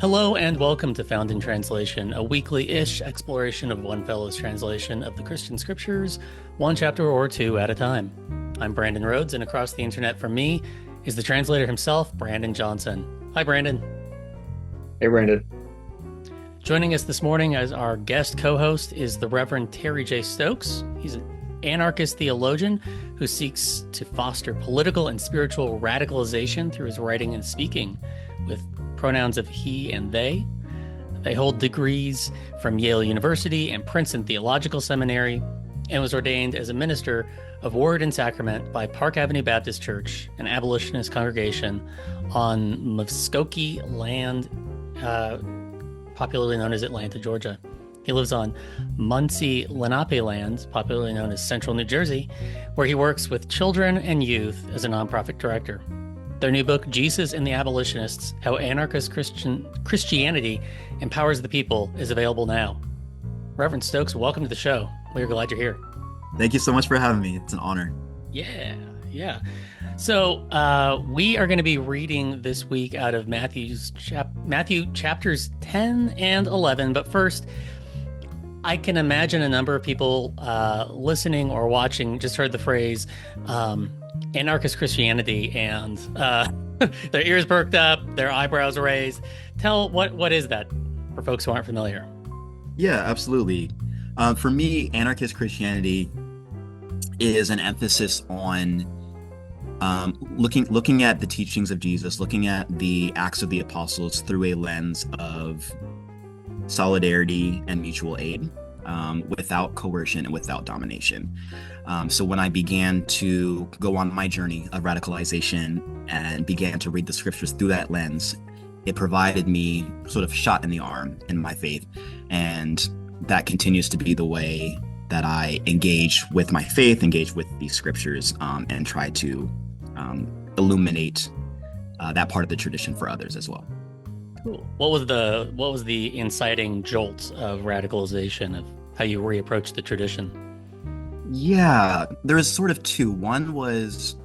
Hello and welcome to Found in Translation, a weekly-ish exploration of one fellow's translation of the Christian scriptures, one chapter or two at a time. I'm Brandon Rhodes, and across the internet from me is the translator himself, Brandon Johnson. Hi, Brandon. Hey, Brandon. Joining us this morning as our guest co-host is the Reverend Terry J. Stokes. He's an anarchist theologian who seeks to foster political and spiritual radicalization through his writing and speaking, with pronouns of he and they. They hold degrees from Yale University and Princeton Theological Seminary, and was ordained as a minister of Word and Sacrament by Park Avenue Baptist Church, an abolitionist congregation on Mvskoke Land, popularly known as Atlanta, Georgia. He lives on Lenape Land, popularly known as Central New Jersey, where he works with children and youth as a nonprofit director. Their new book, Jesus and the Abolitionists, How Anarchist Christianity Empowers the People, is available now. Reverend Stokes, welcome to the show. We're glad you're here. Thank you so much for having me. It's an honor. Yeah. So we are going to be reading this week out of Matthew chapters 10 and 11. But first, I can imagine a number of people listening or watching just heard the phrase anarchist Christianity, and their ears perked up, their eyebrows raised. Tell what is that for folks who aren't familiar? Yeah, absolutely. For me, anarchist Christianity is an emphasis on looking at the teachings of Jesus, looking at the Acts of the Apostles through a lens of solidarity and mutual aid, without coercion and without domination. So when I began to go on my journey of radicalization and began to read the scriptures through that lens, it provided me sort of a shot in the arm in my faith. And that continues to be the way that I engage with my faith, engage with these scriptures, and try to illuminate that part of the tradition for others as well. Cool. What was the inciting jolt of radicalization, of how you reapproached the tradition? Yeah, there was sort of two. One was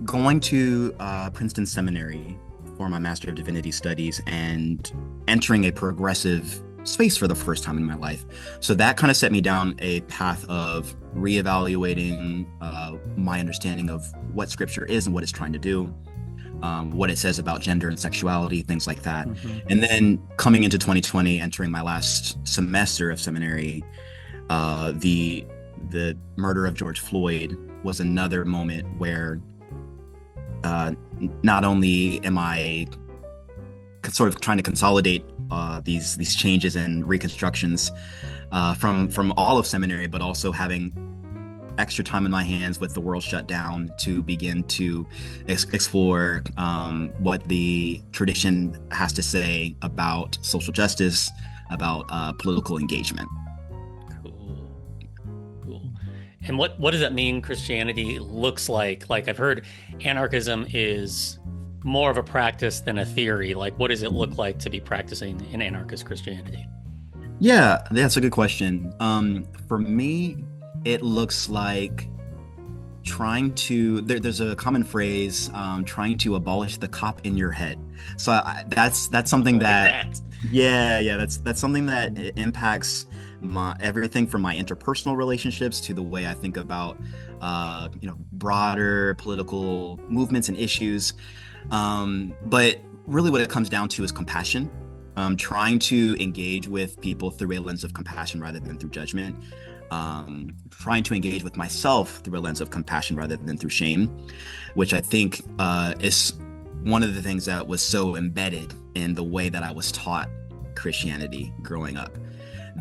going to Princeton Seminary for my Master of Divinity Studies and entering a progressive space for the first time in my life. So that kind of set me down a path of reevaluating my understanding of what Scripture is and what it's trying to do, what it says about gender and sexuality, things like that. Mm-hmm. And then coming into 2020, entering my last semester of seminary, the murder of George Floyd was another moment where not only am I sort of trying to consolidate these changes and reconstructions from all of seminary, but also having extra time in my hands with the world shut down to begin to explore what the tradition has to say about social justice, about political engagement. Cool. And what does that mean Christianity looks like? Like, I've heard anarchism is more of a practice than a theory. Like, what does it look like to be practicing in anarchist Christianity? Yeah, that's a good question. For me, it looks like trying to, there's a common phrase, trying to abolish the cop in your head. So that's something that's something that impacts everything from my interpersonal relationships to the way I think about broader political movements and issues. But really what it comes down to is compassion. Trying to engage with people through a lens of compassion rather than through judgment. Trying to engage with myself through a lens of compassion rather than through shame, which I think is one of the things that was so embedded in the way that I was taught Christianity growing up,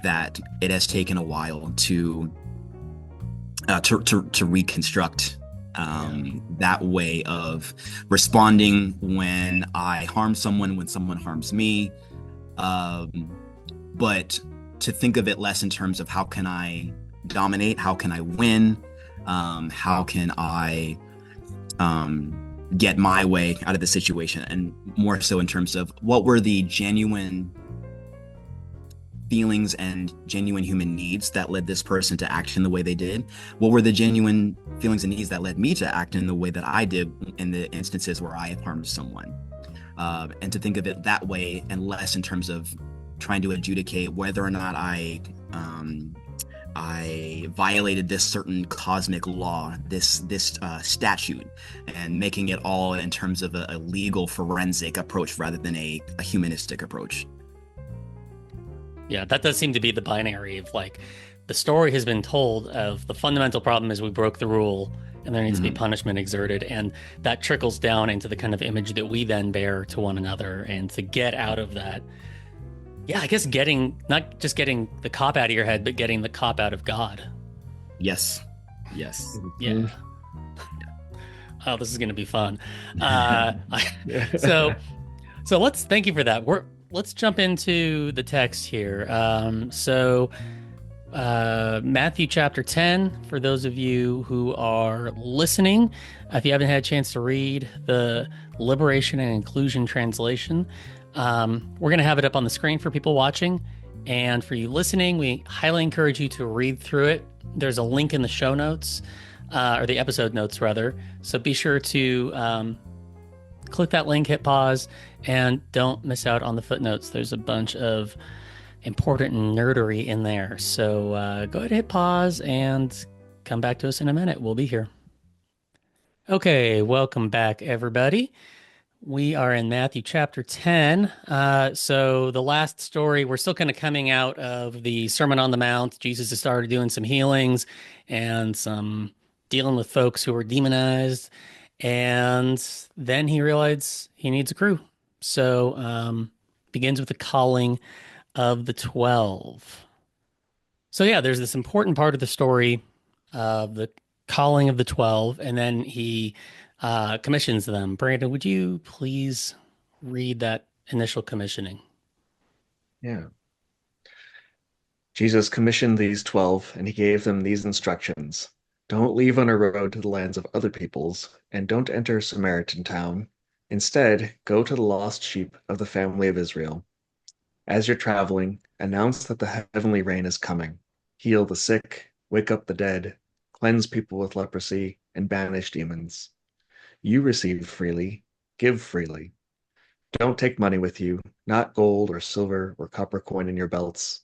that it has taken a while to reconstruct that way of responding when I harm someone, when someone harms me, but to think of it less in terms of how can I dominate, how can I win, how can I get my way out of the situation, and more so in terms of what were the genuine feelings and genuine human needs that led this person to act in the way they did? What were the genuine feelings and needs that led me to act in the way that I did in the instances where I have harmed someone? and to think of it that way and less in terms of trying to adjudicate whether or not I violated this certain cosmic law, this statute, and making it all in terms of a legal forensic approach rather than a humanistic approach. Yeah, that does seem to be the binary of like the story has been told of the fundamental problem is we broke the rule and there needs to be punishment exerted. And that trickles down into the kind of image that we then bear to one another. And to get out of that, yeah, I guess not just getting the cop out of your head, but getting the cop out of God. Yes. Yes. Yeah. Oh, this is going to be fun. So thank you for that. Let's jump into the text here. Matthew chapter 10, for those of you who are listening, if you haven't had a chance to read the Liberation and Inclusion translation, we're going to have it up on the screen for people watching. And for you listening, we highly encourage you to read through it. There's a link in the show notes, or the episode notes rather. So be sure to click that link, hit pause, and don't miss out on the footnotes. There's a bunch of important nerdery in there. So go ahead and hit pause and come back to us in a minute. We'll be here. Okay, welcome back, everybody. We are in Matthew chapter 10. So the last story, we're still kind of coming out of the Sermon on the Mount. Jesus has started doing some healings and some dealing with folks who were demonized. And then he realized he needs a crew. So begins with the calling of the 12. So yeah, there's this important part of the story of the calling of the 12, and then he commissions them. Brandon, would you please read that initial commissioning? Yeah. Jesus commissioned these 12, and he gave them these instructions. Don't leave on a road to the lands of other peoples, and don't enter a Samaritan town. Instead, go to the lost sheep of the family of Israel. As you're traveling, announce that the heavenly rain is coming. Heal the sick, wake up the dead, cleanse people with leprosy, and banish demons. You received freely, give freely. Don't take money with you, not gold or silver or copper coin in your belts.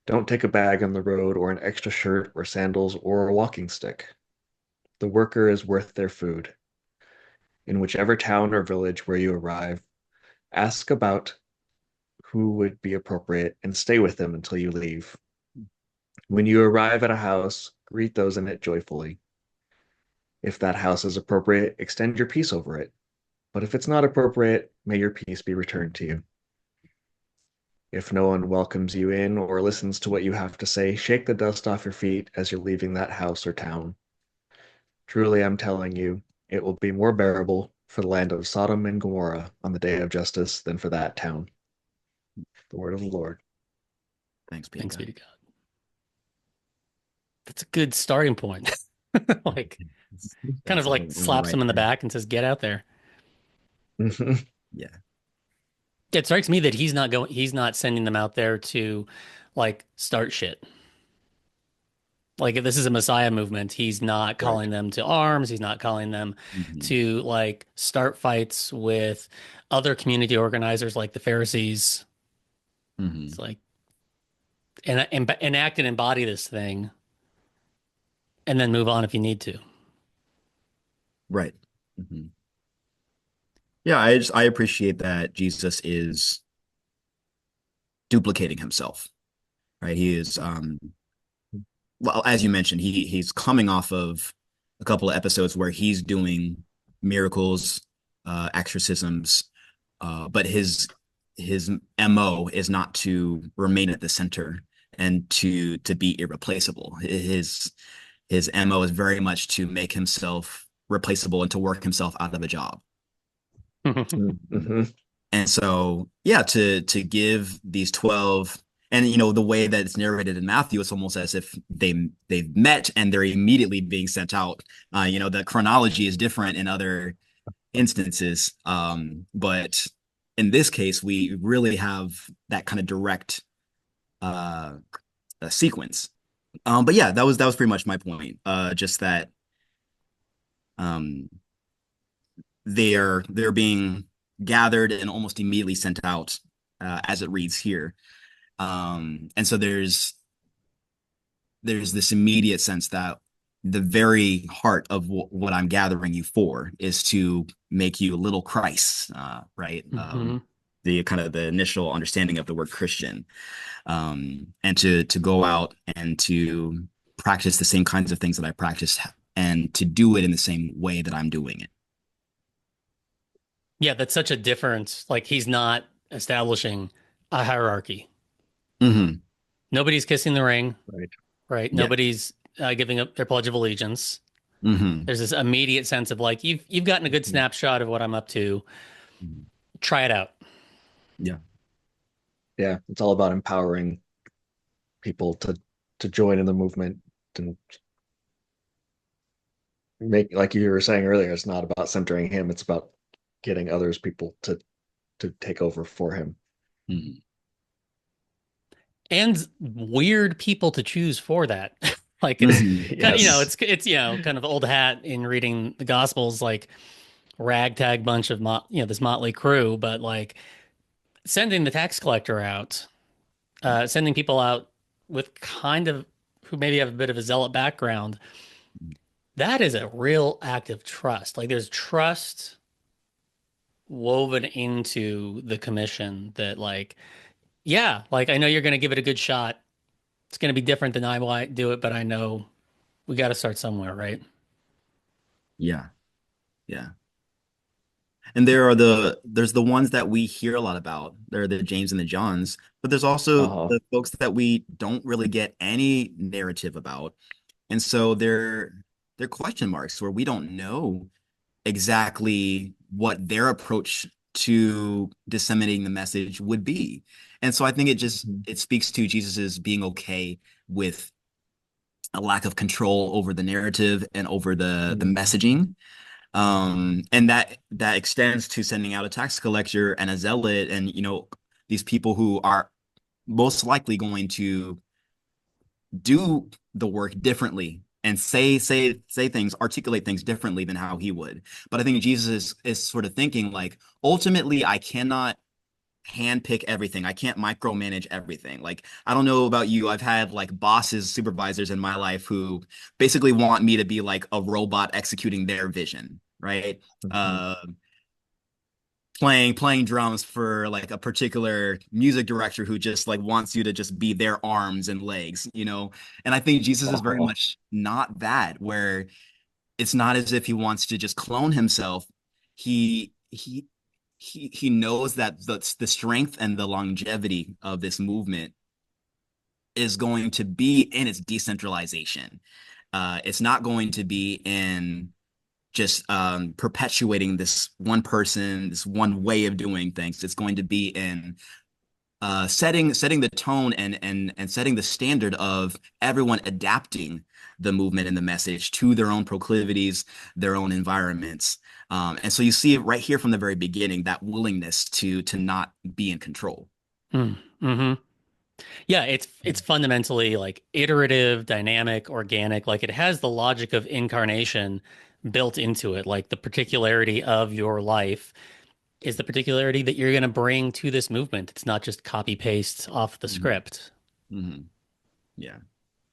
Don't take a bag on the road or an extra shirt or sandals or a walking stick. The worker is worth their food. In whichever town or village where you arrive, ask about who would be appropriate and stay with them until you leave. When you arrive at a house, greet those in it joyfully. If that house is appropriate, extend your peace over it. But if it's not appropriate, may your peace be returned to you. If no one welcomes you in or listens to what you have to say, shake the dust off your feet as you're leaving that house or town. Truly, I'm telling you, it will be more bearable for the land of Sodom and Gomorrah on the day of justice than for that town. The word of the Lord. Thanks be to God. That's a good starting point. Like, kind of like slaps him in the back and says, "Get out there." Yeah. It strikes me that he's not sending them out there to like start shit. Like if this is a Messiah movement, he's not calling them to arms. He's not calling them to like start fights with other community organizers like the Pharisees. It's like enact and embody this thing and then move on if you need to. Right. Yeah, I appreciate that Jesus is duplicating himself, right? He is, well, as you mentioned, he's coming off of a couple of episodes where he's doing miracles, exorcisms, but his MO is not to remain at the center and to be irreplaceable. His MO is very much to make himself replaceable and to work himself out of a job. And so, yeah, to give these 12, and the way that it's narrated in Matthew, it's almost as if they've met and they're immediately being sent out. The chronology is different in other instances, but in this case, we really have that kind of direct sequence. But yeah, that was pretty much my point. Just that they're being gathered and almost immediately sent out, as it reads here. And so there's this immediate sense that the very heart of what I'm gathering you for is to make you little Christ, right? Hmm. The kind of the initial understanding of the word Christian, and to go out and to practice the same kinds of things that I practice, and to do it in the same way that I'm doing it. Yeah, that's such a difference. Like he's not establishing a hierarchy. Hmm. Nobody's kissing the ring, Right. right? Yeah. Nobody's giving up their Pledge of Allegiance. Hmm. There's this immediate sense of like you've gotten a good Mhm. snapshot of what I'm up to. Try it out. Yeah. Yeah, it's all about empowering people to join in the movement and make, like you were saying earlier, it's not about centering him, it's about getting others people to take over for him. Hmm. And weird people to choose for that. Like it's Hmm. kind of, Yes. it's kind of old hat in reading the Gospels, like ragtag bunch of this motley crew, but like sending the tax collector out, sending people out with kind of who maybe have a bit of a zealot background, that is a real act of trust. Like there's trust woven into the commission that like, yeah, like I know you're going to give it a good shot. It's going to be different than I might do it, but I know we got to start somewhere, right? Yeah. Yeah. And there's the ones that we hear a lot about. There are the James and the Johns, but there's also Uh-huh. the folks that we don't really get any narrative about. And so they're question marks where we don't know exactly what their approach to disseminating the message would be. And so I think Mhm. it speaks to Jesus's being okay with a lack of control over the narrative and over the Mhm. messaging, and that extends to sending out a tax collector and a zealot, and these people who are most likely going to do the work differently and say things, articulate things differently than how he would. But I think Jesus is sort of thinking like, ultimately I cannot handpick everything. I can't micromanage everything. Like, I don't know about you. I've had like bosses, supervisors in my life who basically want me to be like a robot executing their vision, right? Mhm. Uh, playing drums for like a particular music director who just like wants you to just be their arms and legs. And I think Jesus is very Uh-huh. much not that, where it's not as if he wants to just clone himself. He he he he knows that the strength and the longevity of this movement is going to be in its decentralization. It's not going to be in just perpetuating this one person, this one way of doing things. It's going to be in setting the tone and setting the standard of everyone adapting the movement and the message to their own proclivities, their own environments. And so you see it right here from the very beginning, that willingness to not be in control. Mm-hmm. Yeah, it's fundamentally like iterative, dynamic, organic. Like it has the logic of incarnation built into it. Like the particularity of your life is the particularity that you're going to bring to this movement. It's not just copy paste off the Mm-hmm. script. Mm-hmm. Yeah.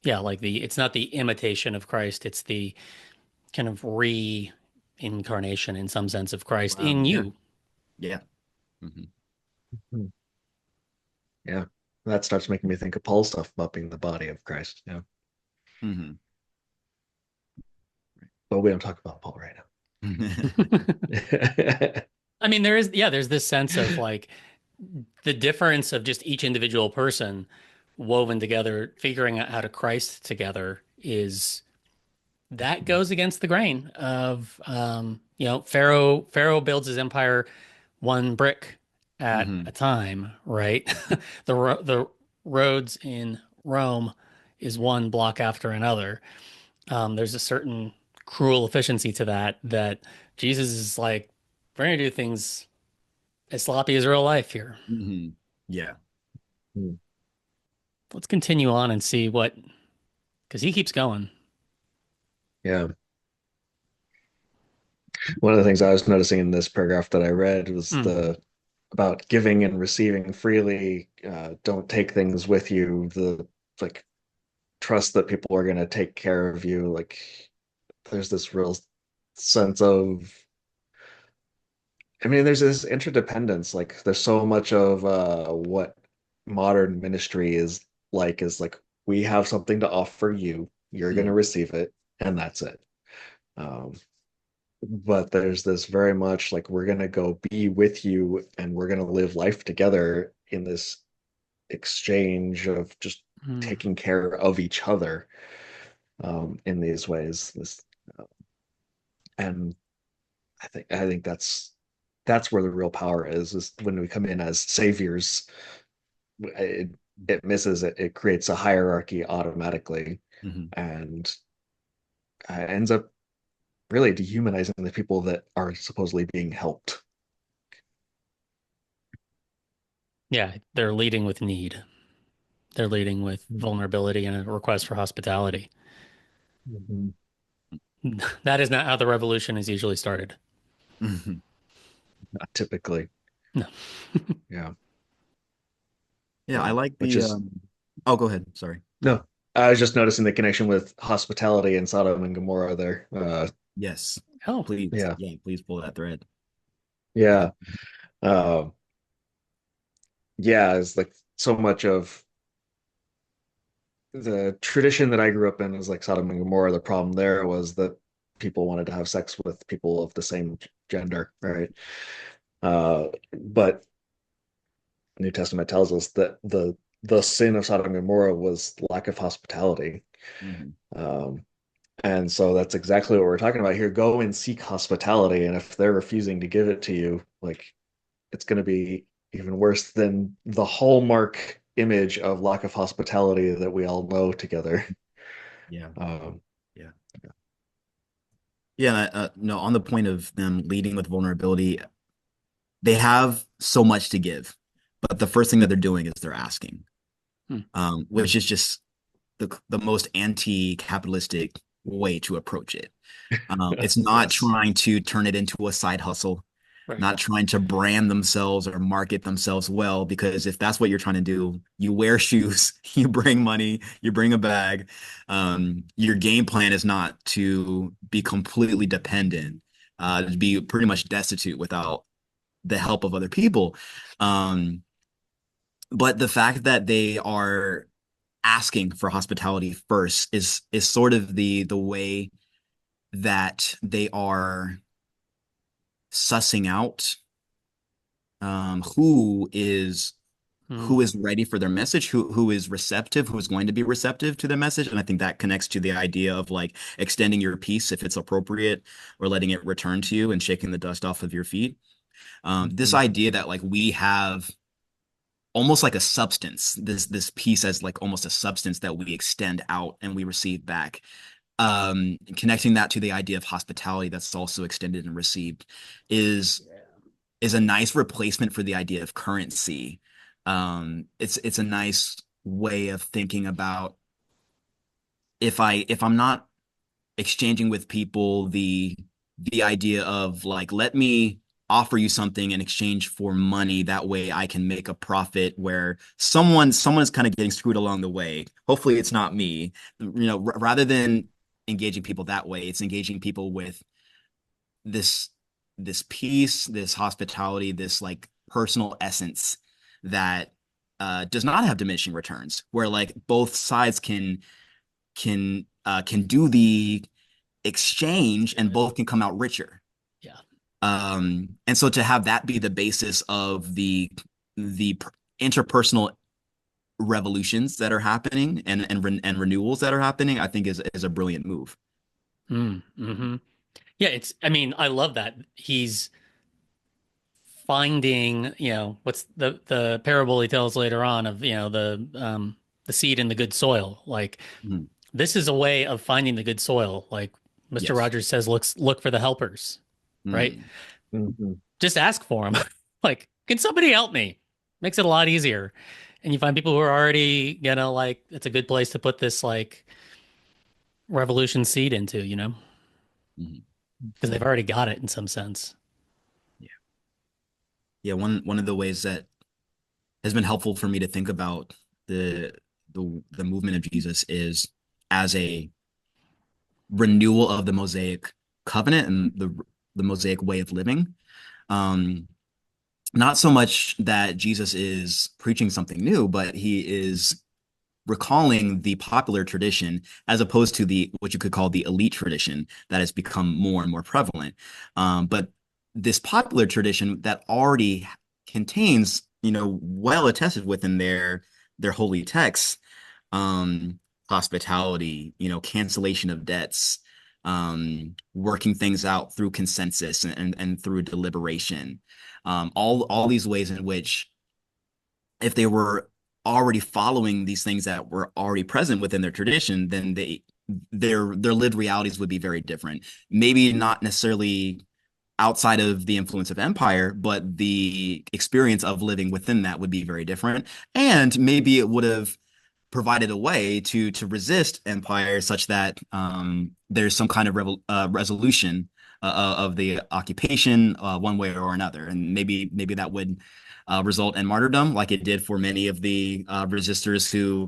Yeah, like it's not the imitation of Christ, it's the kind of reincarnation in some sense of Christ Wow. in Yeah. you. Yeah. Mm-hmm. Mhm. Yeah. That starts making me think of Paul's stuff about being the body of Christ. Yeah. Mm-hmm. But we don't talk about Paul right now. I mean, there's this sense of like the difference of just each individual person woven together, figuring out how to Christ together is that goes against the grain of Pharaoh builds his empire one brick at Mm-hmm. a time, right? The roads in Rome is one block after another. There's a certain cruel efficiency to that Jesus is like, we're gonna do things as sloppy as real life here. Mm-hmm. Yeah. Hmm. Let's continue on and see what, because he keeps going. Yeah. One of the things I was noticing in this paragraph that I read was Mm, the about giving and receiving freely. Don't take things with you. The like trust that people are going to take care of you. Like there's this real sense of. I mean, there's this interdependence. Like there's so much of what modern ministry is like we have something to offer you. You're going to Mm, receive it, and that's it. Um, but there's this very much like we're going to go be with you and we're going to live life together in this exchange of just mm. taking care of each other in these ways and I think that's where the real power is when we come in as saviors. It misses it. It creates a hierarchy automatically mhm. and ends up really dehumanizing the people that are supposedly being helped. Yeah, they're leading with need. They're leading with vulnerability and a request for hospitality. Mhm. That is not how the revolution is usually started. Mhm. Typically, No. yeah. Yeah, I like Which the is oh, go ahead. Sorry. no. I was just noticing the connection with hospitality and Sodom and Gomorrah there. Yes. Oh, Please. Yeah, Yeah, please pull that thread. yeah, uh, yeah. It's like so much of the tradition that I grew up in is like Sodom and Gomorrah. The problem there was that people wanted to have sex with people of the same gender, right? But New Testament tells us that the sin of Sodom and Gomorrah was lack of hospitality. Mhm. Um, and so that's exactly what we're talking about here. Go and seek hospitality, and if they're refusing to give it to you, like it's going to be even worse than the hallmark image of lack of hospitality that we all know together. Yeah. Um, Yeah. Yeah, no, on the point of them leading with vulnerability, they have so much to give, but the first thing that they're doing is they're asking, hmm. which is just the most anti-capitalistic way to approach it. It's not yes. trying to turn it into a side hustle, Right. not trying to brand themselves or market themselves well, because if that's what you're trying to do, you wear shoes, you bring money, you bring a bag. Your game plan is not to be completely dependent, to be pretty much destitute without the help of other people. Um, but the fact that they are asking for hospitality first is sort of the way that they are sussing out who is Mm, who is ready for their message, who is receptive, who is going to be receptive to the message. And I think that connects to the idea of like extending your peace if it's appropriate, or letting it return to you and shaking the dust off of your feet. This Mhm. idea that like we have almost like a substance, this piece as like almost a substance that we extend out and we receive back. Connecting that to the idea of hospitality that's also extended and received is is a nice replacement for the idea of currency. It's a nice way of thinking about if I'm not exchanging with people the idea of like let me offer you something in exchange for money, that way I can make a profit where someone is kind of getting screwed along the way. Hopefully it's not me. Rather than engaging people that way, it's engaging people with this this peace, this hospitality, this like personal essence that does not have diminishing returns, where like both sides can do the exchange and right. both can come out richer. Yeah. And so to have that be the basis of the interpersonal revolutions that are happening and renewals that are happening, I think is a brilliant move. Hmm. Yeah, I mean, I love that. He's finding, what's the parable he tells later on of, the seed in the good soil. Like Mhm. this is a way of finding the good soil. Like Mr. Yes. Rogers says, look for the helpers, right? Mm. Mhm. Just ask for them. Like, can somebody help me? Makes it a lot easier. And you find people who are already, like it's a good place to put this like revolution seed into. Mhm. because they've already got it in some sense. Yeah. Yeah, one of the ways that has been helpful for me to think about the the movement of Jesus is as a renewal of the Mosaic covenant and the Mosaic way of living. Um, Not so much that Jesus is preaching something new, but he is recalling the popular tradition as opposed to the what you could call the elite tradition that has become more and more prevalent. But this popular tradition that already contains, well attested within their holy texts, um, hospitality, cancellation of debts, working things out through consensus and through deliberation. All these ways in which if they were already following these things that were already present within their tradition, then their lived realities would be very different. Maybe not necessarily outside of the influence of empire, but the experience of living within that would be very different. And maybe it would have provided a way to resist empire such that there's some kind of resolution of the occupation one way or another, and maybe that would result in martyrdom, like it did for many of the resistors who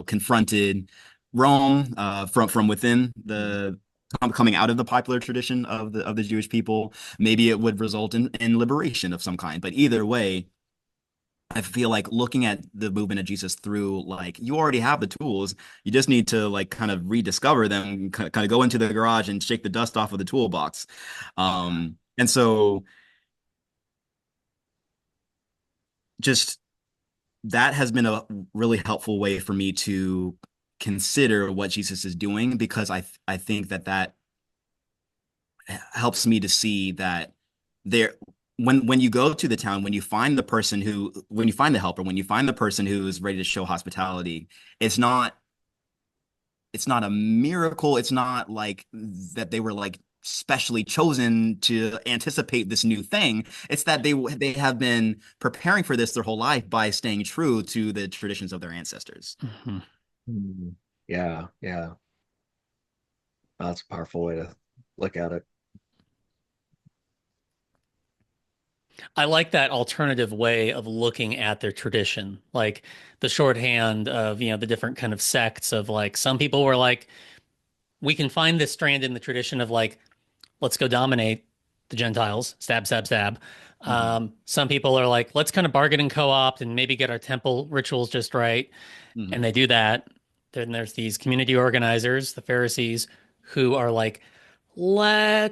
confronted Rome from within the coming out of the popular tradition of the Jewish people. Maybe it would result in liberation of some kind, but either way, I feel like looking at the movement of Jesus through, like, you already have the tools. You just need to, like, kind of rediscover them, kind of go into the garage and shake the dust off of the toolbox. And so just that has been a really helpful way for me to consider what Jesus is doing, because I think that helps me to see that there when you go to the town, when you find the person who when you find the helper, when you find the person who is ready to show hospitality, it's not a miracle. It's not like that they were like specially chosen to anticipate this new thing. It's that they have been preparing for this their whole life by staying true to the traditions of their ancestors. Mhm. Mm. Yeah, yeah. That's a powerful way to look at it. I like that alternative way of looking at their tradition, like the shorthand of, the different kind of sects of like some people were like, we can find this strand in the tradition of like, let's go dominate the Gentiles, stab, stab, stab. Mhm. Some people are like, let's kind of bargain and co-opt and maybe get our temple rituals just right. And Mhm. they do that. Then there's these community organizers, the Pharisees, who are like, where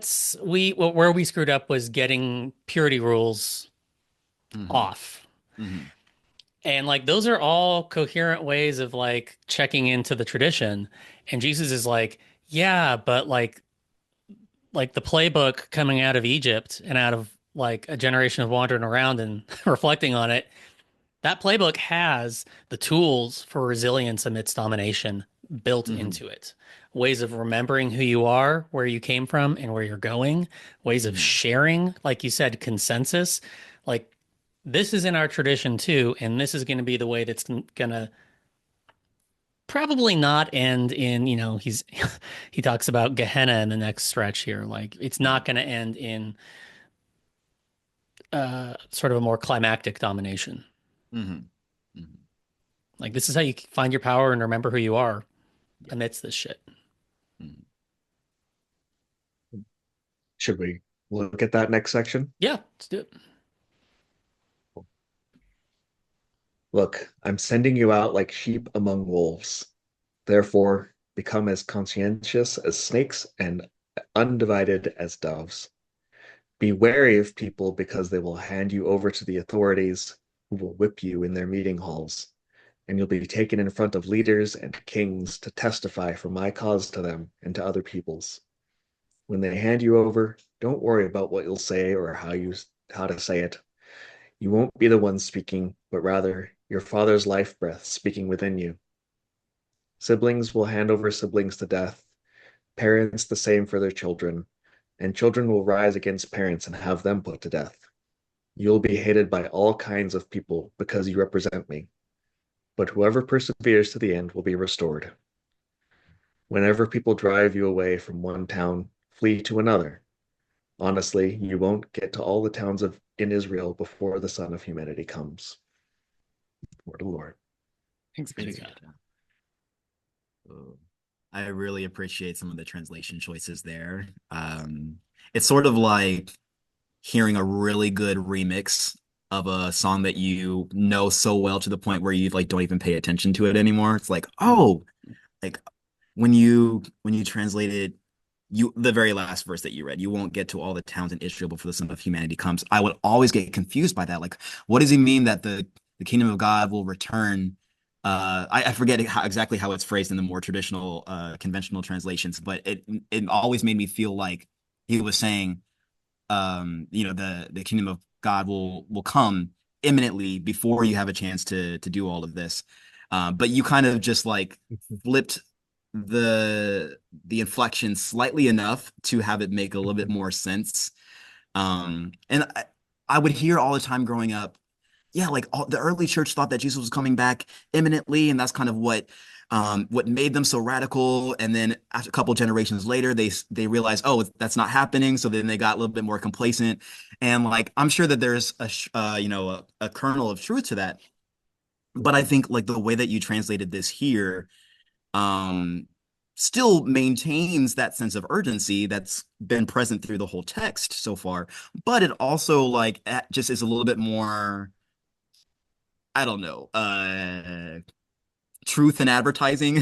we screwed up was getting purity rules Mhm. off. Mhm. And like those are all coherent ways of like checking into the tradition. And Jesus is like, yeah, but like the playbook coming out of Egypt and out of like a generation of wandering around and reflecting on it, that playbook has the tools for resilience amidst domination built Mhm. into it. Ways of remembering who you are, where you came from, and where you're going. Ways of Mhm. sharing, like you said, consensus. Like this is in our tradition too, and this is going to be the way that's going to probably not end in, he talks about Gehenna in the next stretch here. Like it's not going to end in sort of a more climactic domination. Mhm. Mhm. Like this is how you find your power and remember who you are Yeah. amidst this shit. Mhm. Should we look at that next section? Yeah, let's do it. Look, I'm sending you out like sheep among wolves. Therefore, become as conscientious as snakes and undivided as doves. Be wary of people because they will hand you over to the authorities who will whip you in their meeting halls, and you'll be taken in front of leaders and kings to testify for my cause to them and to other peoples. When they hand you over, don't worry about what you'll say or how to say it. You won't be the one speaking, but rather your father's life breath speaking within you. Siblings will hand over siblings to death, parents the same for their children, and children will rise against parents and have them put to death. You'll be hated by all kinds of people because you represent me, but whoever perseveres to the end will be restored. Whenever people drive you away from one town, flee to another. Honestly, you won't get to all the towns of in Israel before the Son of Humanity comes. Word of the Lord. Thanks be to God. Oh, I really appreciate some of the translation choices there. It's sort of like hearing a really good remix of a song that you know so well to the point where you like don't even pay attention to it anymore. It's like, oh, like when you translated you the very last verse that you read, you won't get to all the towns in Israel before the Son of Humanity comes. I would always get confused by that. Like, what does he mean that the kingdom of God will return? I forget exactly how it's phrased in the more traditional, conventional translations, but it always made me feel like he was saying, the kingdom of God will come imminently before you have a chance to do all of this. But you kind of just like flipped the inflection slightly enough to have it make a little bit more sense. And I would hear all the time growing up, yeah, like the early church thought that Jesus was coming back imminently, and that's kind of what made them so radical. And then after a couple generations later, they realized, oh, that's not happening. So then they got a little bit more complacent. And like I'm sure that there's a kernel of truth to that. But I think like the way that you translated this here, um, still maintains that sense of urgency that's been present through the whole text so far. But it also like just is a little bit more, I don't know, truth and advertising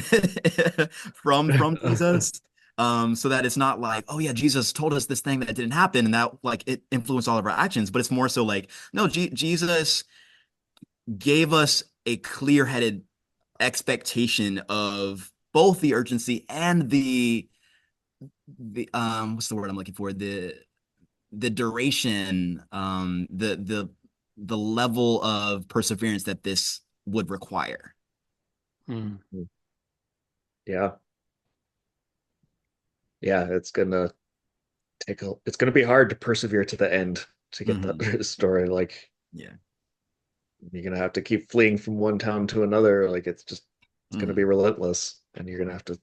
from Jesus. So that it's not like, oh yeah, Jesus told us this thing that didn't happen and that like it influenced all of our actions, but it's more so like, no, Jesus gave us a clear-headed expectation of both the urgency and the what's the word I'm looking for? The duration, the level of perseverance that this would require. Mm. Yeah. Yeah, it's gonna be hard to persevere to the end to get Mhm. that story. Like Yeah. you're gonna have to keep fleeing from one town to another. Like it's gonna be Mhm. relentless, and you're gonna have to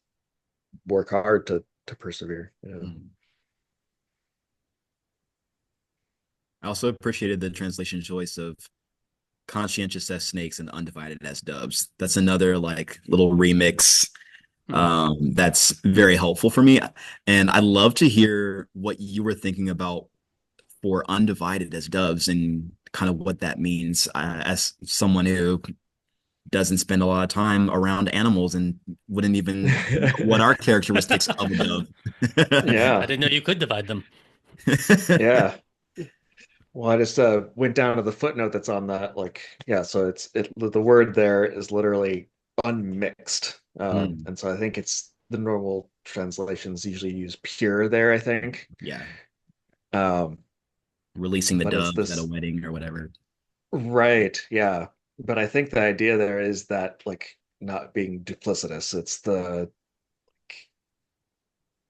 work hard to persevere. Yeah. Mhm. I also appreciated the translation choice of conscientious as snakes and undivided as doves. That's another like little remix Mm. that's very helpful for me. And I'd love to hear what you were thinking about for undivided as doves and kind of what that means, as someone who doesn't spend a lot of time around animals and wouldn't even know what are characteristics of a dove. I Yeah. didn't know you could divide them. Yeah. Well, I just went down to the footnote that's on that. Like, yeah, so the word there is literally unmixed, Mm, and so I think it's the normal translations usually use pure there. I think, yeah, um, releasing the but it's doves at a this wedding or whatever. right, yeah. But I think the idea there is that like not being duplicitous. It's the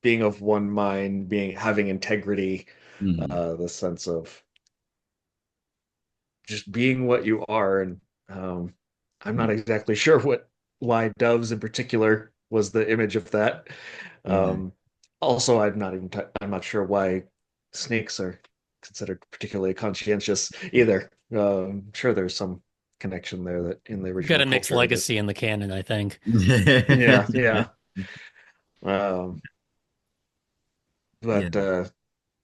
being of one mind, being having integrity, Mm, the sense of just being what you are. And I'm not mm, exactly sure why doves in particular was the image of that. yeah. Um, Also, I'm not sure why snakes are considered particularly conscientious either. I'm sure there's some connection there that in the You got original a mixed culture that legacy in the canon, I think. yeah, yeah. Um, Yeah. but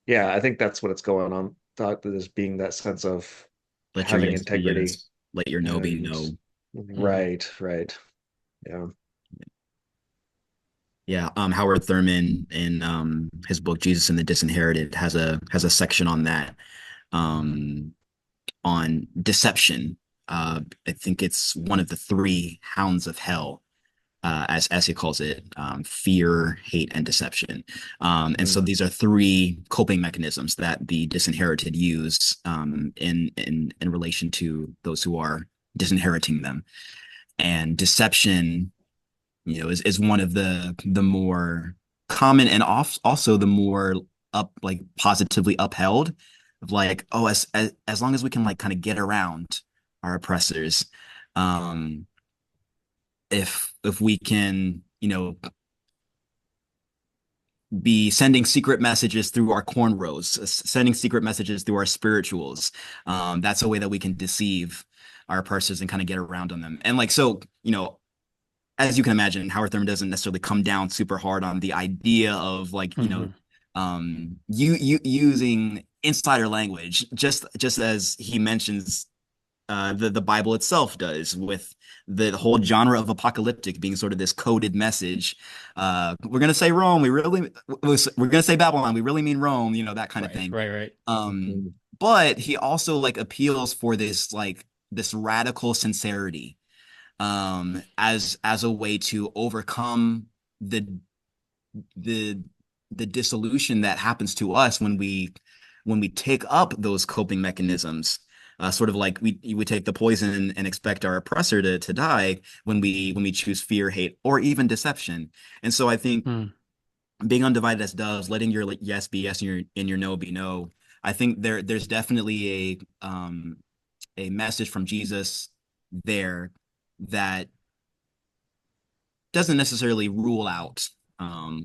yeah, I think that's what it's going on. Thought that is being that sense of Let your having yes be integrity. yes. Let your no be And no. Mm. right. Yeah. Yeah, Howard Thurman in his book Jesus and the Disinherited has a section on that, um, on deception. I think it's one of the three hounds of hell, as he calls it, fear, hate, and deception. And so Mm. these are three coping mechanisms that the disinherited use, in relation to those who are disinheriting them. And deception, is one of the more common and also the more like positively upheld of like, oh, as long as we can like kind of get around our oppressors, um if we can, be sending secret messages through our cornrows, sending secret messages through our spirituals. That's a way that we can deceive our oppressors and kind of get around on them. And like, so, as you can imagine, Howard Thurman doesn't necessarily come down super hard on the idea of like, Hmm. you using insider language, just as he mentions the Bible itself does, with the whole genre of apocalyptic being sort of this coded message. We're gonna say Rome, we're gonna say Babylon, we really mean Rome, that kind of Right, thing. right, right. Um, Mhm. but he also like appeals for this radical sincerity, as a way to overcome the the the dissolution that happens to us when we take up those coping mechanisms, sort of like we would take the poison and expect our oppressor to die when we choose fear, hate, or even deception. And so I think Hmm. being undivided as doves, letting your yes be yes and your no be no. I think there's definitely a message from Jesus there that doesn't necessarily rule out,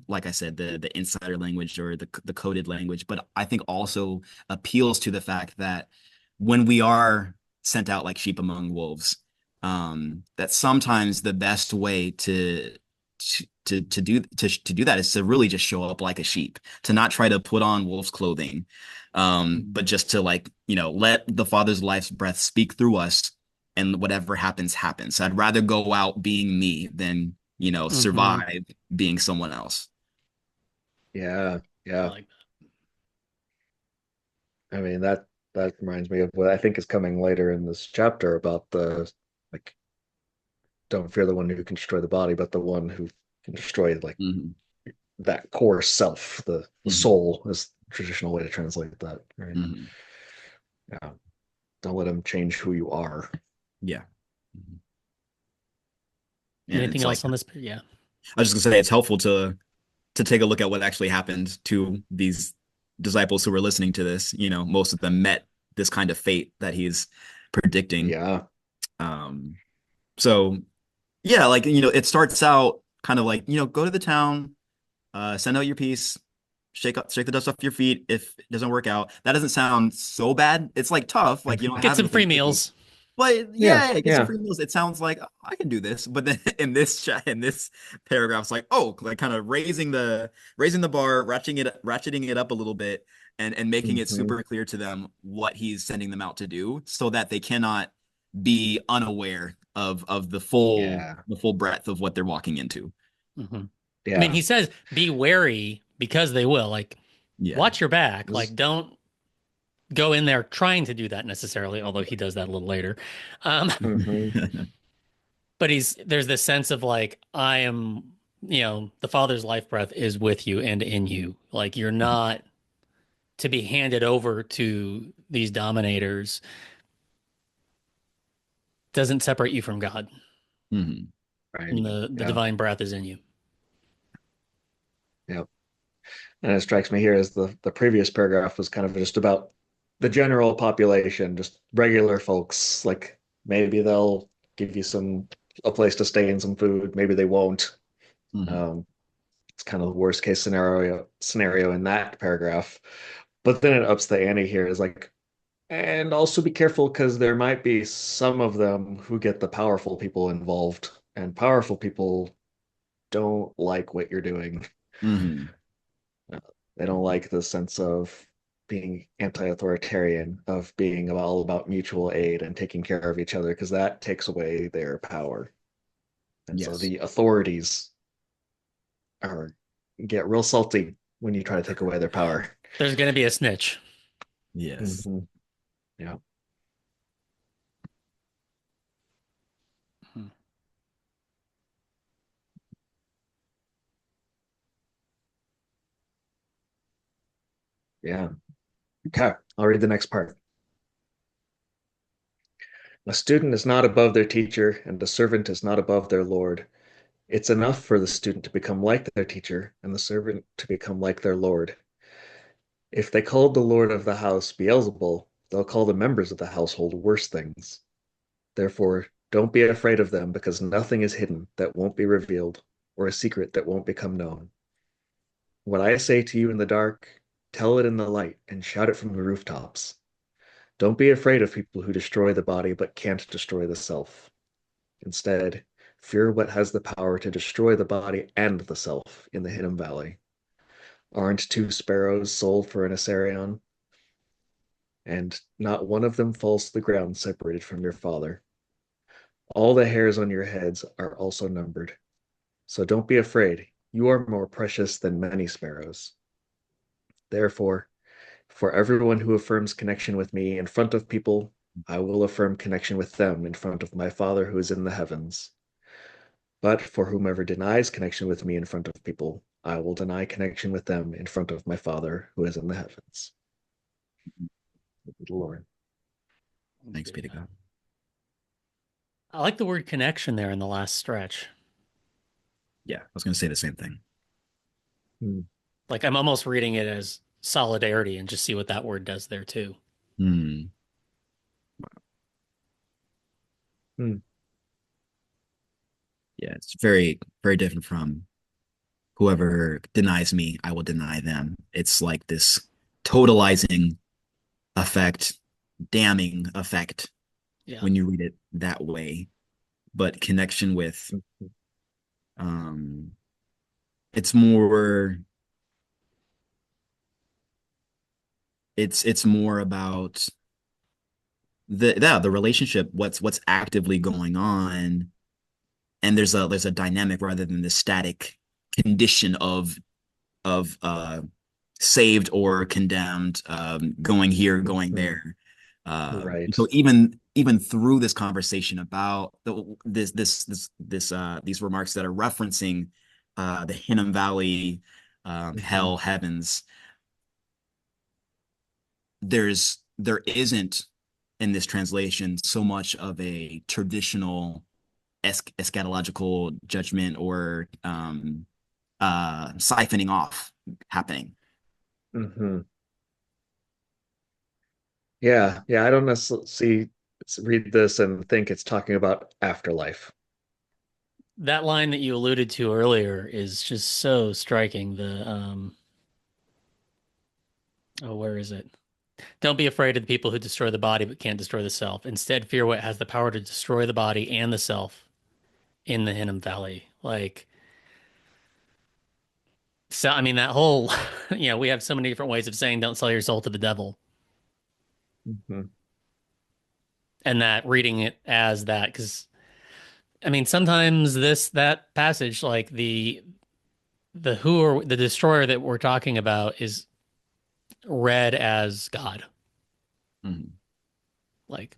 like I said, the insider language or the coded language, but I think also appeals to the fact that when we are sent out like sheep among wolves, that sometimes the best way to do that is to really just show up like a sheep, to not try to put on wolf's clothing, but just to, like, let the Father's life's breath speak through us, and whatever happens happens. So I'd rather go out being me than Hmm. survive being someone else. Yeah, I yeah. like I mean that reminds me of what I think is coming later in this chapter about the like don't fear the one who can destroy the body, but the one who can destroy like Hmm. that core self, the Hmm. soul is the traditional way to translate that, right? Hmm. Yeah. Don't let him change who you are. Yeah. Mhm. that. And Anything it's like, else on this? Yeah. I was just gonna say, it's helpful to take a look at what actually happened to these disciples who were listening to this. Most of them met this kind of fate that he's predicting. Yeah. Um, so yeah, like, it starts out kind of like, go to the town, send out your piece, shake the dust off your feet. If it doesn't work out, that doesn't sound so bad. It's like tough, like you don't Get have some free anything to do. meals. But Yeah. yeah, get some Yeah. free meals. It sounds like, oh, I can do this. But then in this paragraph, it's like, oh, like kind of raising the bar, ratcheting it up a little bit, and making it Hmm. super clear to them what he's sending them out to do, so that they cannot be unaware of Yeah. the full breadth of what they're walking into. Hmm. I mean, Yeah. he says, be wary because they will. Like, Yeah. watch your back. This Like, don't go in there trying to do that necessarily, although he does that a little later. Um, hmm but there's this sense of like, I am, the Father's life breath is with you and in you. Like, you're not to be handed over to these dominators, doesn't separate you from God. Mhm. right. And the Yeah. divine breath is in you. Yeah. And it strikes me here as the previous paragraph was kind of just about the general population, just regular folks. Like maybe they'll give you a place to stay and some food. Maybe they won't. Mhm. Um, it's kind of the worst case scenario in that paragraph. But then it ups the ante here is like, and also be careful because there might be some of them who get the powerful people involved, and powerful people don't like what you're doing. Mhm. Uh, they don't like the sense of being anti-authoritarian, of being all about mutual aid and taking care of each other, because that takes away their power. And so Yes. the authorities are get real salty when you try to take away their power. There's going to be a snitch. Yes. Hmm. Yeah. Hmm. Yeah. Okay. I'll read the next part. A student is not above their teacher, and a servant is not above their lord. It's enough for the student to become like their teacher, and the servant to become like their lord. If they called the lord of the house Beelzebul, they'll call the members of the household worse things. Therefore, don't be afraid of them, because nothing is hidden that won't be revealed, or a secret that won't become known. What I say to you in the dark, tell it in the light and shout it from the rooftops. Don't be afraid of people who destroy the body but can't destroy the self. Instead, fear what has the power to destroy the body and the self in the hidden valley. Aren't two sparrows sold for an assarion? And not one of them falls to the ground separated from your Father. All the hairs on your heads are also numbered. So don't be afraid. You are more precious than many sparrows. Therefore, for everyone who affirms connection with me in front of people, I will affirm connection with them in front of my Father who is in the heavens. But for whomever denies connection with me in front of people, I will deny connection with them in front of my Father who is in the heavens. Lord. Thanks be to God. I like the word connection there in the last stretch. Yeah, I was going to say the same thing. Like I'm almost reading it as solidarity and just see what that word does there too. Hmm. Hmm. Yeah, it's very, very different from whoever denies me, I will deny them. It's like this totalizing effect, damning effect Yeah. when you read it that way. But connection with Mhm. um it's more it's more about the relationship, what's actively going on, and there's a dynamic rather than the static condition of saved or condemned, going here, going Mhm. there. Right. So even through this conversation about these remarks that are referencing the Hinnom Valley, Mhm. hell, heavens, there isn't in this translation so much of a traditional eschatological judgment or siphoning off happening. Mhm. Yeah, yeah, I don't necessarily read this and think it's talking about afterlife. That line that you alluded to earlier is just so striking. Oh, where is it? Don't be afraid of the people who destroy the body but can't destroy the self. Instead, fear what has the power to destroy the body and the self in the Hinnom Valley. Like, so, I mean, that whole, we have so many different ways of saying don't sell your soul to the devil. Mhm. And that reading it as that, because I mean, sometimes that passage, like the who or the destroyer that we're talking about is read as God. Mhm. Like,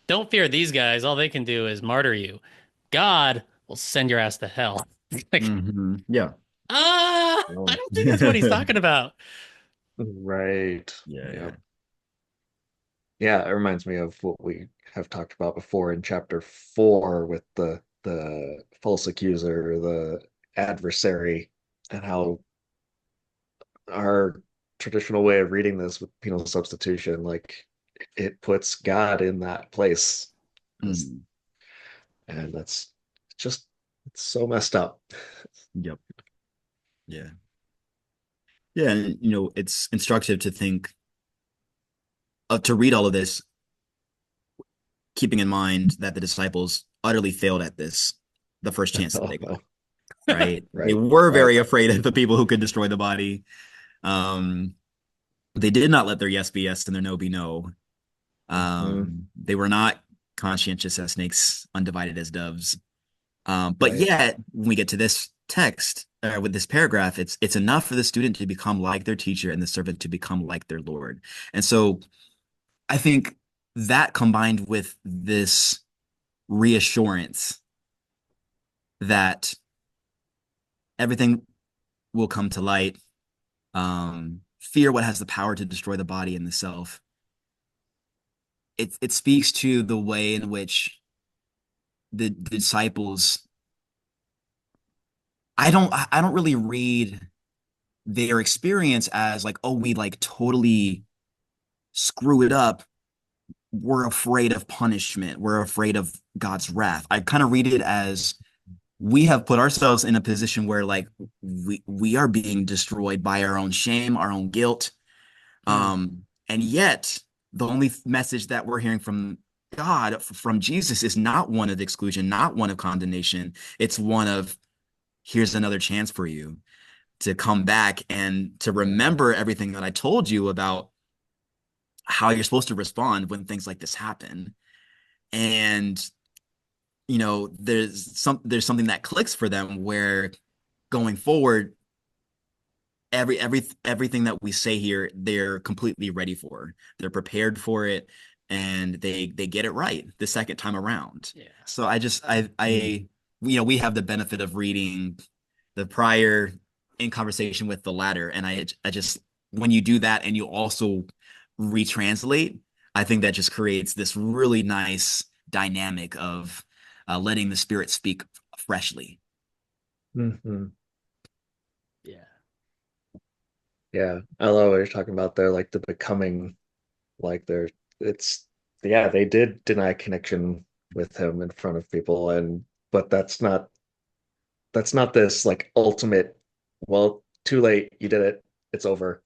don't fear these guys. All they can do is martyr you. God will send your ass to hell. Like, Yeah. I Oh. don't think that's what he's talking about. Right. Yeah, Yeah. yeah. Yeah, it reminds me of what we have talked about before in chapter 4 with the false accuser, the adversary, and how our traditional way of reading this with penal substitution, like it puts God in that place. Mhm. And that's just it's so messed up. Yep. Yeah. Yeah, and it's instructive to think of to read all of this, keeping in mind that the disciples utterly failed at this the first chance that they got, right? They Right. were Right. very afraid of the people who could destroy the body. Um, they did not let their yes be yes and their no be no. Mhm. They were not conscientious as snakes, undivided as doves. But Right. yet, when we get to this text, with this paragraph, it's enough for the student to become like their teacher and the servant to become like their Lord. And so I think that combined with this reassurance that everything will come to light, fear what has the power to destroy the body and the self. It speaks to the way in which the disciples. I don't really read their experience as like, oh, we like totally screw it up. We're afraid of punishment. We're afraid of God's wrath. I kind of read it as we have put ourselves in a position where like we are being destroyed by our own shame, our own guilt. And yet the only message that we're hearing from God, from Jesus, is not one of exclusion, not one of condemnation. It's one of, here's another chance for you to come back and to remember everything that I told you about how you're supposed to respond when things like this happen. And there's something that clicks for them where going forward, everything that we say here, they're completely ready for. They're prepared for it, and they get it right the second time around. Yeah. So we have the benefit of reading the prior in conversation with the latter, and I just, when you do that and you also retranslate, I think that just creates this really nice dynamic of letting the Spirit speak freshly. Mhm. Yeah. Yeah, I love what you're talking about there, like the becoming, like it's, yeah, they did deny connection with him in front of people, and but that's not this like ultimate, well, too late, you did it, it's over.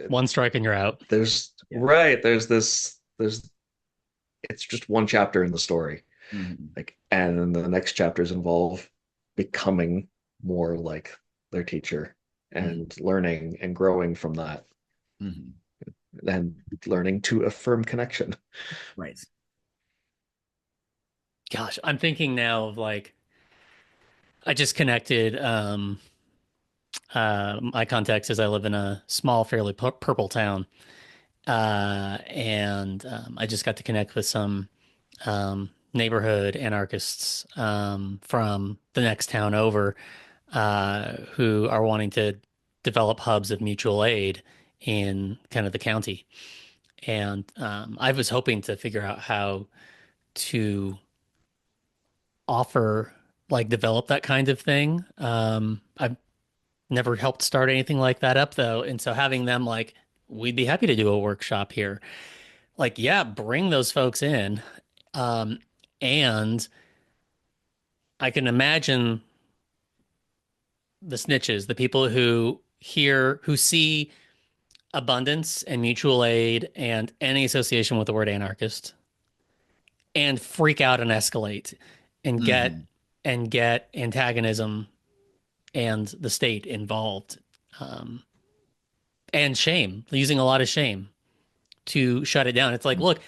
One strike and you're out. There's Yeah. right, there's it's just one chapter in the story, Mhm. like, and then the next chapters involve becoming more like their teacher Mhm. and learning and growing from that Mhm. and learning to affirm connection. Right. Gosh, I'm thinking now of like I just connected my context is I live in a small, fairly purple town. And I just got to connect with some neighborhood anarchists from the next town over who are wanting to develop hubs of mutual aid in kind of the county. And I was hoping to figure out how to offer, like, develop that kind of thing. I've never helped start anything like that up, though. And so having them, like, we'd be happy to do a workshop here. Like, yeah, bring those folks in. Um, and I can imagine the snitches, the people who hear, who see abundance and mutual aid and any association with the word anarchist and freak out and escalate and get Mhm. and get antagonism and the state involved. Um, and shame, using a lot of shame to shut it down. It's like, look,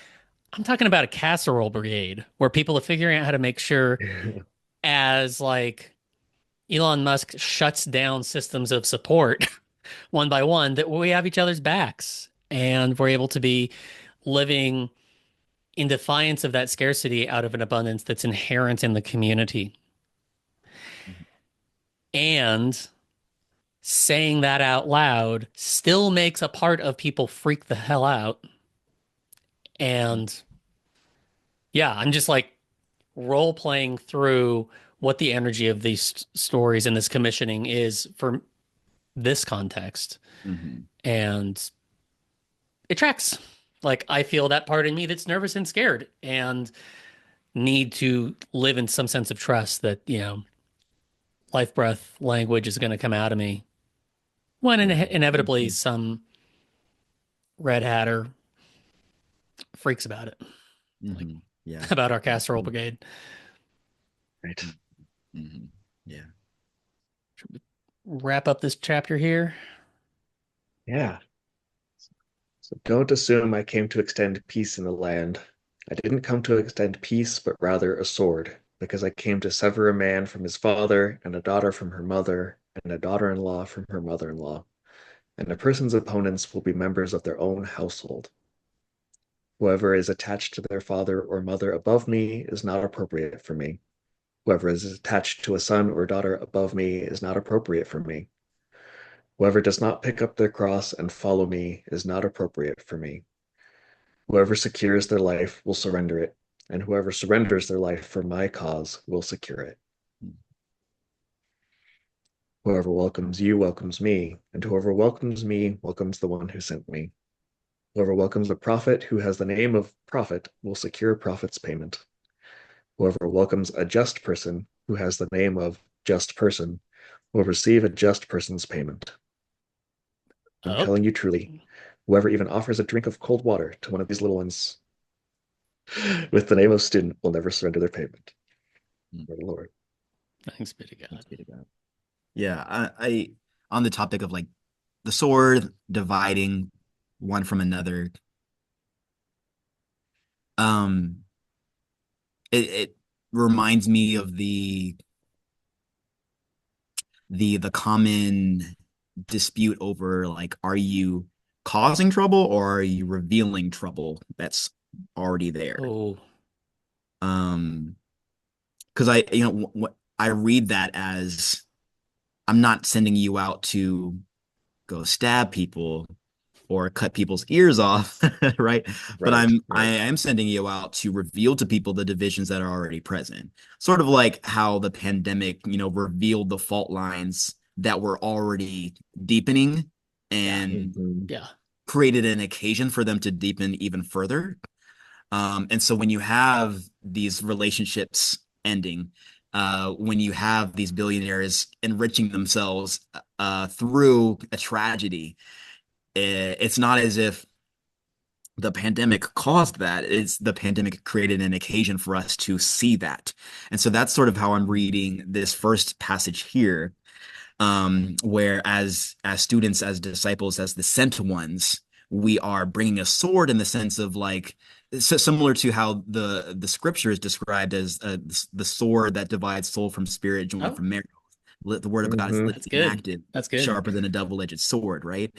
I'm talking about a casserole brigade where people are figuring out how to make sure, as like Elon Musk shuts down systems of support one by one, that we have each other's backs and we're able to be living in defiance of that scarcity out of an abundance that's inherent in the community. And saying that out loud still makes a part of people freak the hell out. And yeah, I'm just like role playing through what the energy of these stories and this commissioning is for this context. Mhm. And it tracks. Like, I feel that part in me that's nervous and scared and need to live in some sense of trust that, life breath language is going to come out of me when inevitably Mhm. some red hatter freaks about it, like Mhm. Yeah. about our casserole brigade. Right. Mhm. Yeah. Wrap up this chapter here. Yeah. So don't assume I came to extend peace in the land. I didn't come to extend peace, but rather a sword, because I came to sever a man from his father, and a daughter from her mother, and a daughter-in-law from her mother-in-law. And a person's opponents will be members of their own household. Whoever is attached to their father or mother above me is not appropriate for me. Whoever is attached to a son or daughter above me is not appropriate for me. Whoever does not pick up their cross and follow me is not appropriate for me. Whoever secures their life will surrender it, and whoever surrenders their life for my cause will secure it. Whoever welcomes you welcomes me, and whoever welcomes me welcomes the one who sent me. Whoever welcomes a prophet who has the name of prophet will secure prophet's payment. Whoever welcomes a just person who has the name of just person will receive a just person's payment. I'm Oh, telling you truly, whoever even offers a drink of cold water to one of these little ones with the name of student will never surrender their payment. Mm. Lord, Lord. thanks be to God. Thanks be to God. Yeah, I on the topic of like the sword dividing one from another, um, it reminds me of the common dispute over like, are you causing trouble or are you revealing trouble that's already there? Oh, Um, because I read that as I'm not sending you out to go stab people or cut people's ears off, right? But Right, I right. am sending you out to reveal to people the divisions that are already present. Sort of like how the pandemic, revealed the fault lines that were already deepening yeah, and Mhm. yeah. created an occasion for them to deepen even further. And so when you have these relationships ending, when you have these billionaires enriching themselves through a tragedy, it's not as if the pandemic caused that. It's the pandemic created an occasion for us to see that. And so that's sort of how I'm reading this first passage here, where as students, as disciples, as the sent ones, we are bringing a sword in the sense of like similar to how the scripture is described as the sword that divides soul from spirit, joint Oh, from marrow. The word of God is Mhm. that's living and good. active, That's good. sharper than a double-edged sword, right?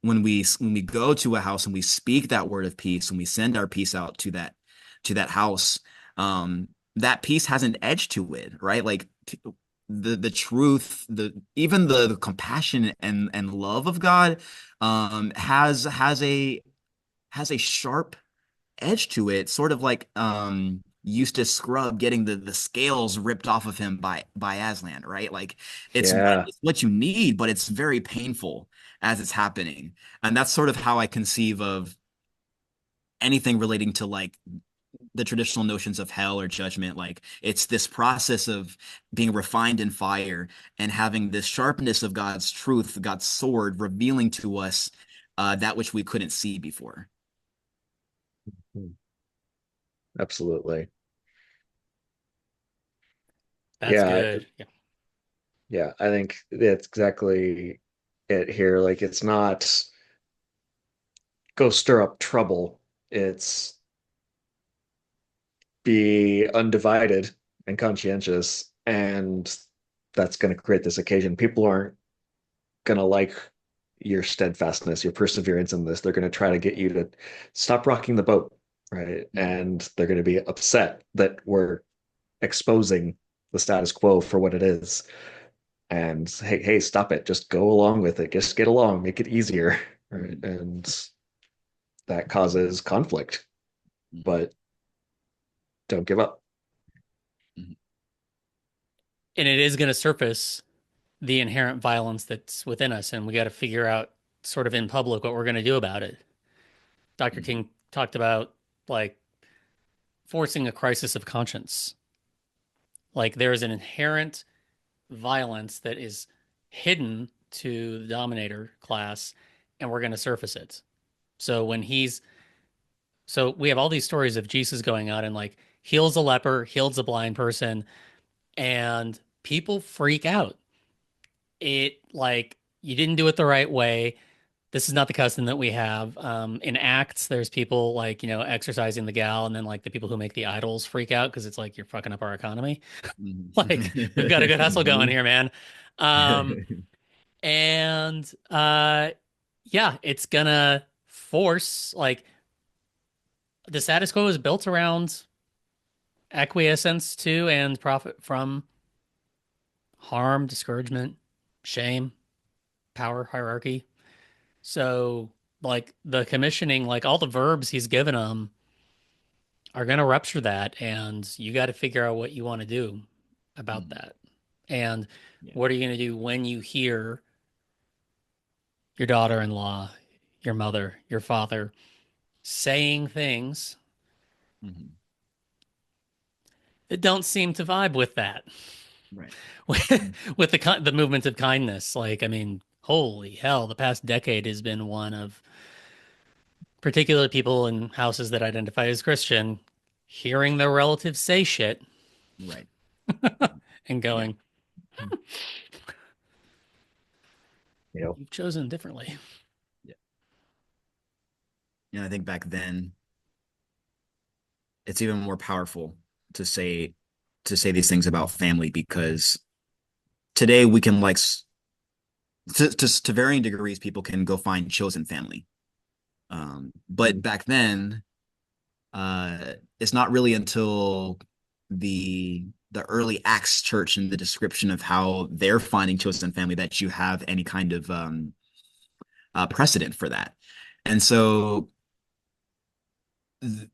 When we go to a house and we speak that word of peace, and we send our peace out to that house, that peace has an edge to it, right? Like the truth, even the compassion and love of God, has a sharp edge to it, sort of like Eustace Scrub getting the scales ripped off of him by Aslan, right? Like Yeah. it's what you need, but it's very painful as it's happening. And that's sort of how I conceive of anything relating to like the traditional notions of hell or judgment. Like it's this process of being refined in fire and having this sharpness of God's truth, God's sword revealing to us that which we couldn't see before. Mm. Absolutely. That's Yeah, good. Yeah. yeah. I think that's exactly it here. Like it's not go stir up trouble. It's be undivided and conscientious, and that's going to create this occasion. People aren't going to like your steadfastness, your perseverance in this. They're going to try to get you to stop rocking the boat, right? Mm, And they're going to be upset that we're exposing the status quo for what it is. And hey, hey, stop it. Just go along with it. Just get along. Make it easier, right? mm, And that causes conflict, mm, but don't give up. mm, And it is going to surface the inherent violence that's within us, and we got to figure out sort of in public what we're going to do about it. Dr. mm, King talked about like forcing a crisis of conscience. Like there is an inherent violence that is hidden to the dominator class, and we're going to surface it. So when he's so we have all these stories of Jesus going out and like heals a leper, heals a blind person, and people freak out. It like you didn't do it the right way. This is not the custom that we have. In Acts, there's people like, exercising the gal, and then like the people who make the idols freak out because it's like you're fucking up our economy. Like we've got a good hustle going Mhm. here, man. Um, and yeah, it's gonna force like the status quo is built around acquiescence to and profit from harm, discouragement, shame, power, hierarchy. So, like the commissioning, like all the verbs he's given them are going to rupture that. And you got to figure out what you want to do about mm. that. And Yeah. what are you going to do when you hear your daughter-in-law, your mother, your father saying things Mhm. that don't seem to vibe with that? Right. with the movement of kindness. Like, I mean, holy hell, the past decade has been one of particularly people in houses that identify as Christian hearing their relatives say shit Right. and Yeah. going, You know, "You've chosen differently." Yeah. I think back then it's even more powerful to say these things about family, because today we can like to varying degrees people can go find chosen family. But back then, it's not really until the early Acts church and the description of how they're finding chosen family that you have any kind of precedent for that. And so th-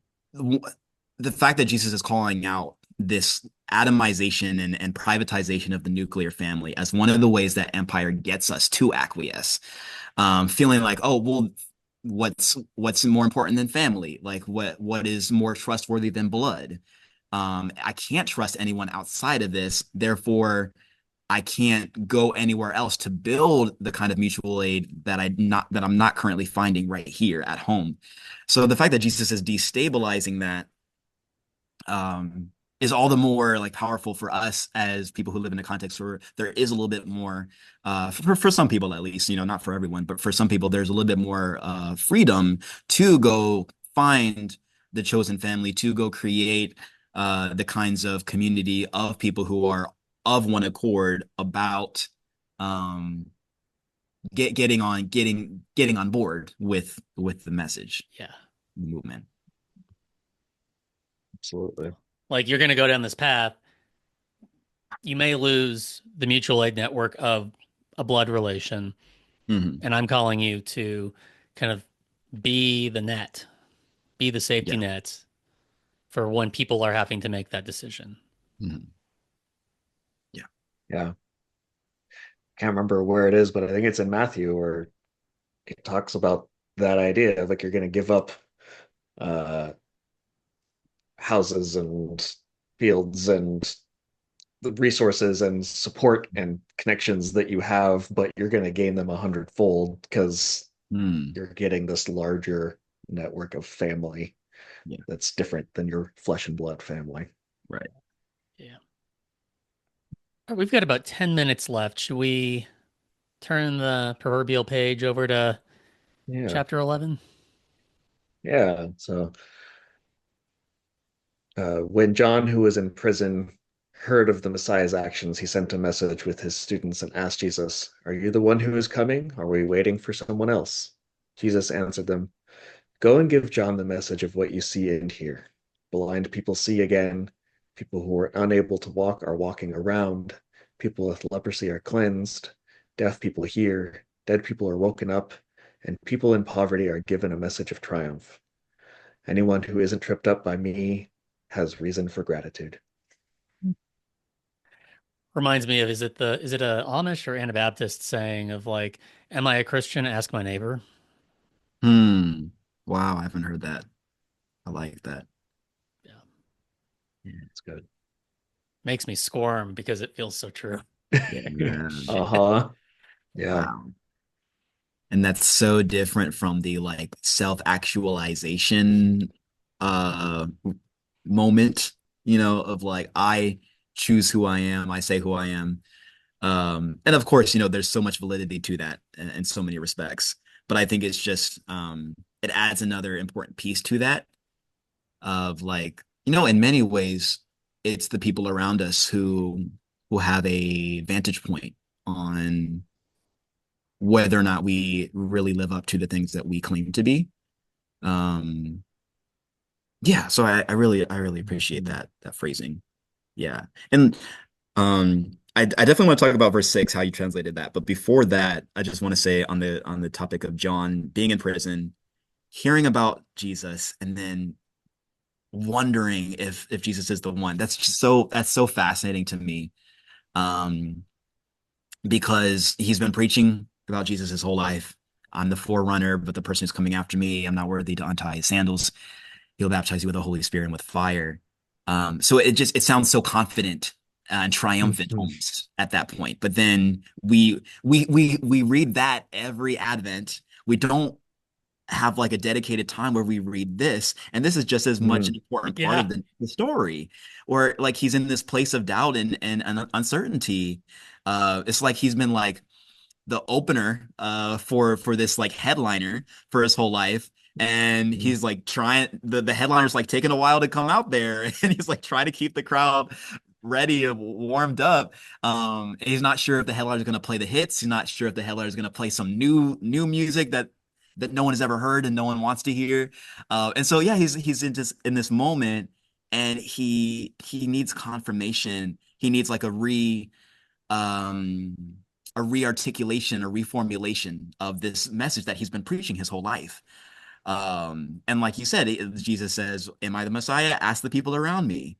the fact that Jesus is calling out this atomization and privatization of the nuclear family as one of the ways that empire gets us to acquiesce, feeling like, oh, well, what's more important than family? Like what is more trustworthy than blood? I can't trust anyone outside of this. Therefore, I can't go anywhere else to build the kind of mutual aid that I'm not currently finding right here at home. So the fact that Jesus is destabilizing that, um, is all the more like powerful for us as people who live in a context where there is a little bit more, for some people at least, not for everyone, but for some people, there's a little bit more freedom to go find the chosen family, to go create the kinds of community of people who are of one accord about um, getting on board with the message, Yeah. the movement. absolutely. Like, you're going to go down this path. You may lose the mutual aid network of a blood relation. Hmm. And I'm calling you to kind of be the net, be the safety Yeah. net for when people are having to make that decision. Hmm. Yeah. Yeah. Can't remember where it is, but I think it's in Matthew where it talks about that idea of like you're going to give up uh, houses and fields and the resources and support and connections that you have, but you're going to gain them 100-fold because Mm. you're getting this larger network of family Yeah. that's different than your flesh and blood family. Right. Yeah. All right, we've got about 10 minutes left. Should we turn the proverbial page over to Yeah. chapter 11? Yeah. So when John, who was in prison, heard of the Messiah's actions, he sent a message with his students and asked Jesus, "Are you the one who is coming? Or are we waiting for someone else?" Jesus answered them, "Go and give John the message of what you see and hear. Blind people see again. People who are unable to walk are walking around. People with leprosy are cleansed. Deaf people hear. Dead people are woken up. And people in poverty are given a message of triumph. Anyone who isn't tripped up by me has reason for gratitude." Reminds me of, is it a Amish or Anabaptist saying of like, am I a Christian? Ask my neighbor. Hmm. Wow, I haven't heard that. I like that. Yeah. Yeah. It's good. Makes me squirm because it feels so true. Yeah. Uh-huh. Yeah. Wow. And that's so different from the like self-actualization uh moment, of like I choose who I am, I say who I am. And of course, there's so much validity to that in so many respects. But I think it's just it adds another important piece to that of like, in many ways, it's the people around us who have a vantage point on whether or not we really live up to the things that we claim to be. Um, yeah, so I really appreciate that phrasing. Yeah. And I definitely want to talk about verse 6, how you translated that. But before that, I just want to say on the topic of John being in prison, hearing about Jesus and then wondering if Jesus is the one. That's so fascinating to me. Um, because he's been preaching about Jesus his whole life. I'm the forerunner, but the person who's coming after me, I'm not worthy to untie his sandals. He'll baptize you with the Holy Spirit and with fire. So it sounds so confident and triumphant Mhm. almost at that point. But then we read that every Advent. We don't have like a dedicated time where we read this, and this is just as much an Mm. important part Yeah. of the story, or like he's in this place of doubt and uncertainty. It's like he's been like the opener for this like headliner for his whole life. And Mm. he's like trying the headliner's like taking a while to come out there, and he's like trying to keep the crowd ready and warmed up. He's not sure if the headliner is going to play the hits. He's not sure if the headliner is going to play some new music that no one has ever heard and no one wants to hear. And so yeah, he's in this moment, and he needs confirmation. He needs like um a rearticulation, a reformulation of this message that he's been preaching his whole life. And like you said, Jesus says, "Am I the Messiah? Ask the people around me."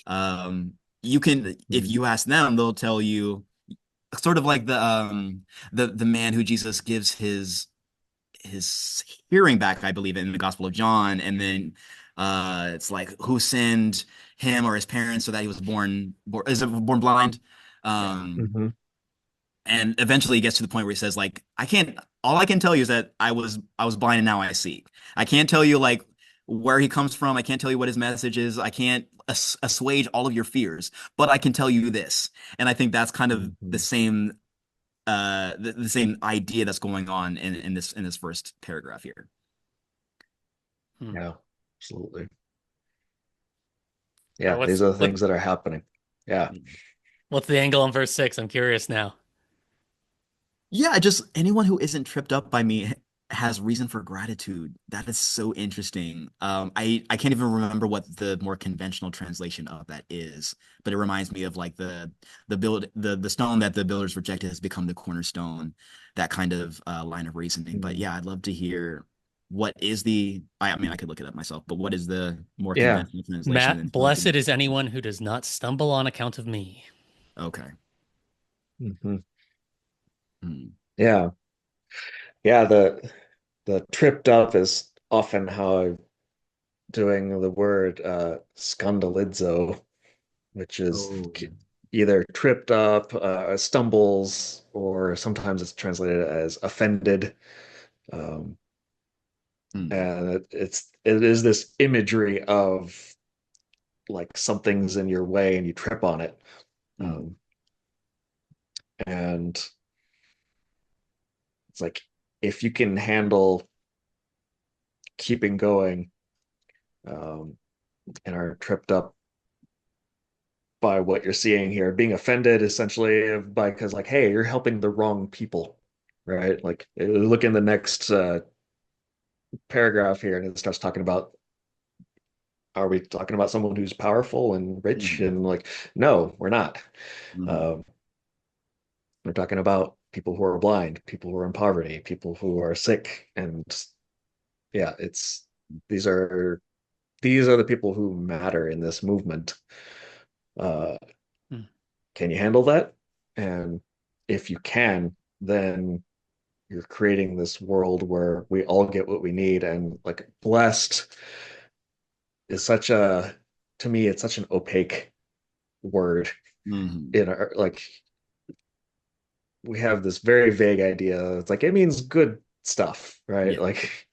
Um, you can, if Mm. you ask them, they'll tell you, sort of like the man who Jesus gives his hearing back, I believe, in the Gospel of John, and then it's like who sinned him or his parents so that he was born blind. Yeah. Um, Mhm. and eventually he gets to the point where he says like I can't, all I can tell you is that I was blind and now I see. I can't tell you like where he comes from. I can't tell you what his message is. I can't assuage all of your fears, but I can tell you this. And I think that's kind of the Mhm. same the same idea that's going on in this first paragraph here. Hmm. Yeah, absolutely. All right, Yeah, these are the what things that are happening. Yeah. what's the angle on verse 6? I'm curious now. Yeah, just anyone who isn't tripped up by me has reason for gratitude. That is so interesting. I can't even remember what the more conventional translation of that is, but it reminds me of like the stone that the builders rejected has become the cornerstone. That kind of line of reasoning. But Mm. yeah, I'd love to hear what is the. I mean, I could look it up myself, but what is the more Yeah. conventional translation? Matt, And so I blessed can. is anyone who does not stumble on account of me. Okay. Mhm. Hmm. Yeah. Yeah, the tripped up is often how I'm doing the word scandalizo, which is Oh. either tripped up, stumbles, or sometimes it's translated as offended. Um, Hmm. and it is this imagery of like something's in your way and you trip on it. Hmm. Um, and it's like if you can handle keeping going um, and are tripped up by what you're seeing here, being offended essentially by because like, hey, you're helping the wrong people, right? Like look in the next paragraph here, and it starts talking about are we talking about someone who's powerful and rich? Hmm. And like, no, we're not. Hmm. Um, we're talking about people who are blind, people who are in poverty, people who are sick, and yeah, it's these are these are the people who matter in this movement. Uh, Hmm. can you handle that? And if you can, then you're creating this world where we all get what we need. And like blessed is such a, to me, it's such an opaque word Hmm. in our, like, we have this very vague idea. It's like, it means good stuff, right? Yeah. Like,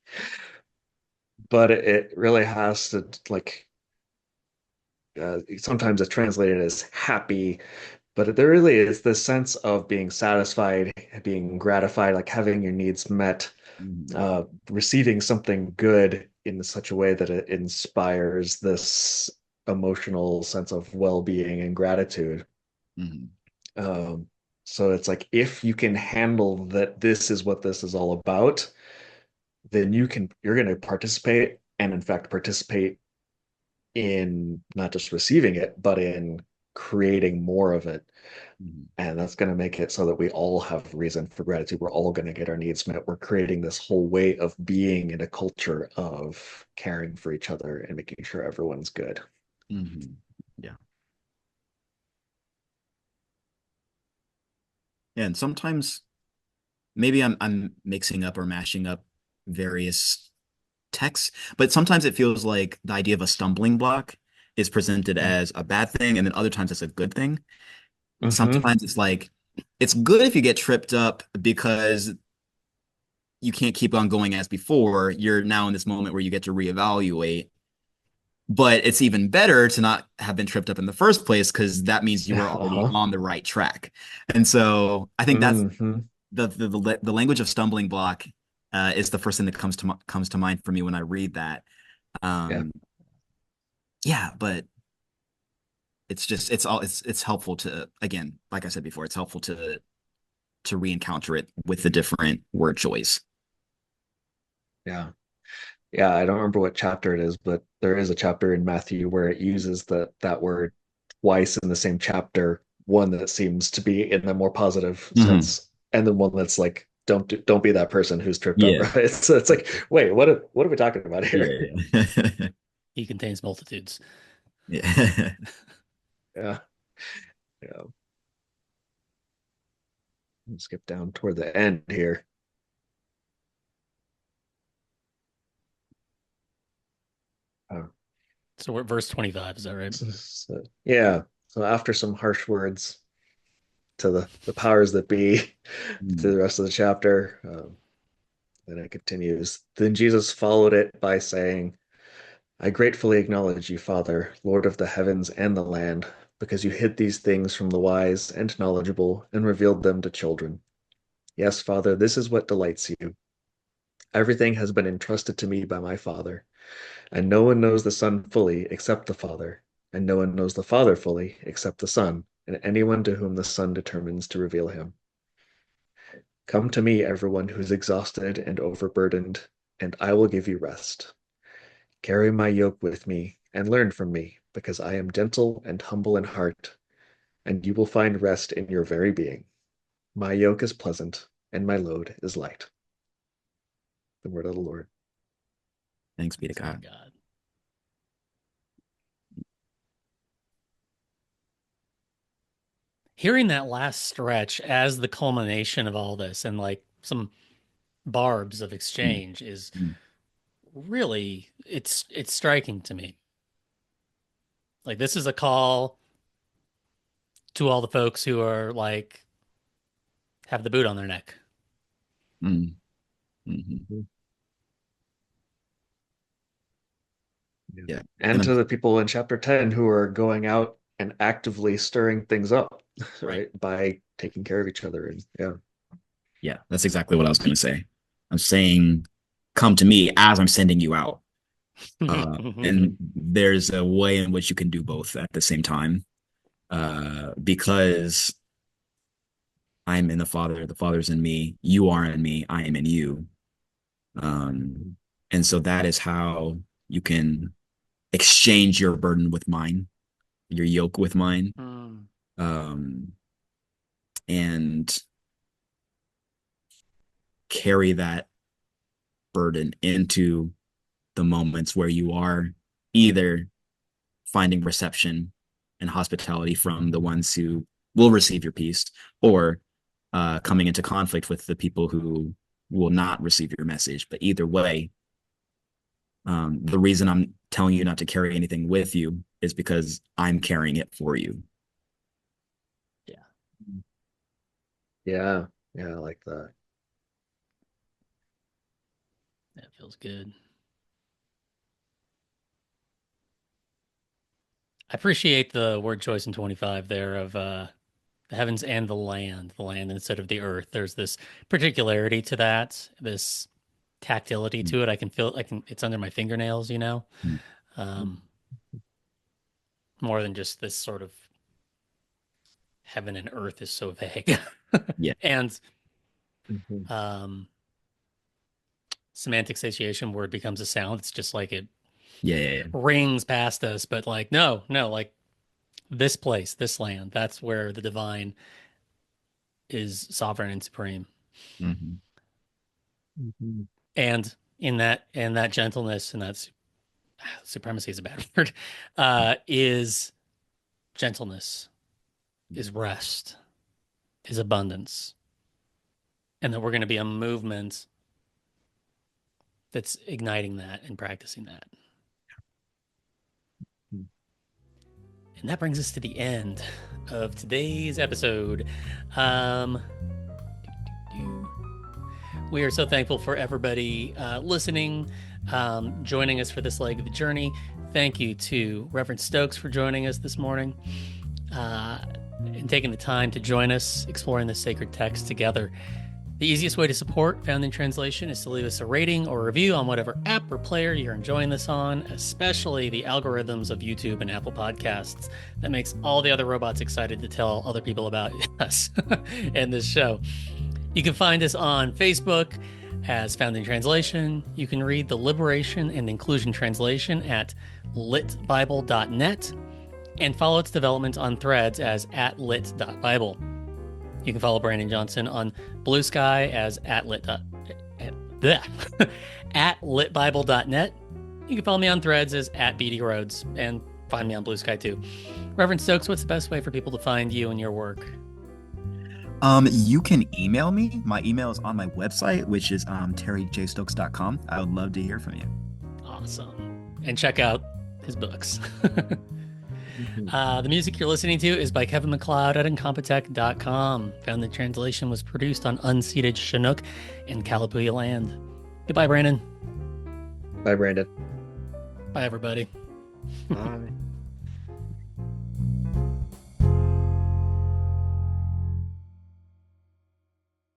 but it really has to, like, sometimes it's translated as happy, but there really is this sense of being satisfied, being gratified, like having your needs met, Hmm. receiving something good in such a way that it inspires this emotional sense of well-being and gratitude. Hmm. Um, so it's like if you can handle that this is what this is all about, then you're going to participate and in fact participate in not just receiving it, but in creating more of it. Hmm. And that's going to make it so that we all have reason for gratitude. We're all going to get our needs met. We're creating this whole way of being in a culture of caring for each other and making sure everyone's good. Hmm. Yeah. Yeah. And sometimes maybe I'm mixing up or mashing up various texts, but sometimes it feels like the idea of a stumbling block is presented as a bad thing, and then other times it's a good thing. Hmm. Sometimes it's like it's good if you get tripped up because you can't keep on going as before. You're now in this moment where you get to reevaluate. But it's even better to not have been tripped up in the first place because that means you were already Uh-huh. on the right track. And so I think that's Hmm. the language of stumbling block is the first thing that comes to mind for me when I read that. Yeah. Um, yeah, but it's helpful to, again, like I said before, it's helpful to re-encounter it with the different word choice. Yeah. Yeah, I don't remember what chapter it is, but there is a chapter in Matthew where it uses that word twice in the same chapter. One that seems to be in the more positive Mhm. sense, and then one that's like, don't be that person who's tripped up, Yeah, right? So it's like, wait, what are we talking about here? yeah, yeah. He contains multitudes. Yeah. Yeah, yeah. Let's skip down toward the end here. Uh, So we're at verse 25, is that right? yeah. So after some harsh words to the powers that be, to Mm. the rest of the chapter, then it continues. Then Jesus followed it by saying, I gratefully acknowledge you, Father, Lord of the heavens and the land, because you hid these things from the wise and knowledgeable and revealed them to children. Yes, Father, this is what delights you. Everything has been entrusted to me by my Father, and no one knows the Son fully except the Father, and no one knows the Father fully except the Son, and anyone to whom the Son determines to reveal him. Come to me, everyone who is exhausted and overburdened, and I will give you rest. Carry my yoke with me and learn from me, because I am gentle and humble in heart, and you will find rest in your very being. My yoke is pleasant, and my load is light. The word of the Lord. Thanks be to Thanks be to God. God. Hearing that last stretch as the culmination of all this and like some barbs of Mm. exchange is Mm. really it's striking to me. Like this is a call to all the folks who are like have the boot on their neck. Mm. Mhm. Yeah. Yeah. And And to the people in chapter 10 who are going out and actively stirring things up, Right. right? By taking care of each other. And yeah. yeah, that's exactly what I was going to say. I'm saying, come to me as I'm sending you out. And there's a way in which you can do both at the same time. Because I'm in the Father's in me, you are in me, I am in you. Um, and so that is how you can exchange your burden with mine, your yoke with mine, Mm. um, and carry that burden into the moments where you are either finding reception and hospitality from the ones who will receive your peace, or coming into conflict with the people who will not receive your message. But either way, the reason I'm telling you not to carry anything with you is because I'm carrying it for you. Yeah, Yeah. Yeah, I like that. that feels good. I appreciate the word choice in 25 there of the heavens and the land instead of the earth. There's this particularity to that, this tactility to it. I can feel it's under my fingernails, you know, um, more than just this sort of heaven and earth is so vague. Yeah, And Mhm. um, semantic satiation where it becomes a sound, it's just like it yeah, yeah, yeah. rings past us, but like, no, no, like this place, this land, that's where the divine is sovereign and supreme. Mhm. Mhm. And in that gentleness and that supremacy is a bad word, is gentleness, is rest, is abundance, and that we're going to be a movement that's igniting that and practicing that. And that brings us to the end of today's episode. We are so thankful for everybody listening, joining us for this leg of the journey. Thank you to Reverend Stokes for joining us this morning and taking the time to join us exploring the sacred text together. The easiest way to support Founding Translation is to leave us a rating or review on whatever app or player you're enjoying this on, especially the algorithms of YouTube and Apple Podcasts. That makes all the other robots excited to tell other people about us and this show. You can find us on Facebook as Founding Translation. You can read the Liberation and Inclusion Translation at litbible.net and follow its development on Threads as @lit.bible. You can follow Brandon Johnson on Blue Sky as @litbible.net. You can follow me on Threads as @BDRhodes and find me on Blue Sky too. Reverend Stokes, what's the best way for people to find you and your work? You can email me. My email is on my website, which is terryjstokes.com. I would love to hear from you. Awesome. And check out his books. The music you're listening to is by Kevin MacLeod at incompetech.com. Founding Translation was produced on unceded Chinook and Kalapuya land. Goodbye, Brandon. Bye, Brandon. Bye, everybody. Bye.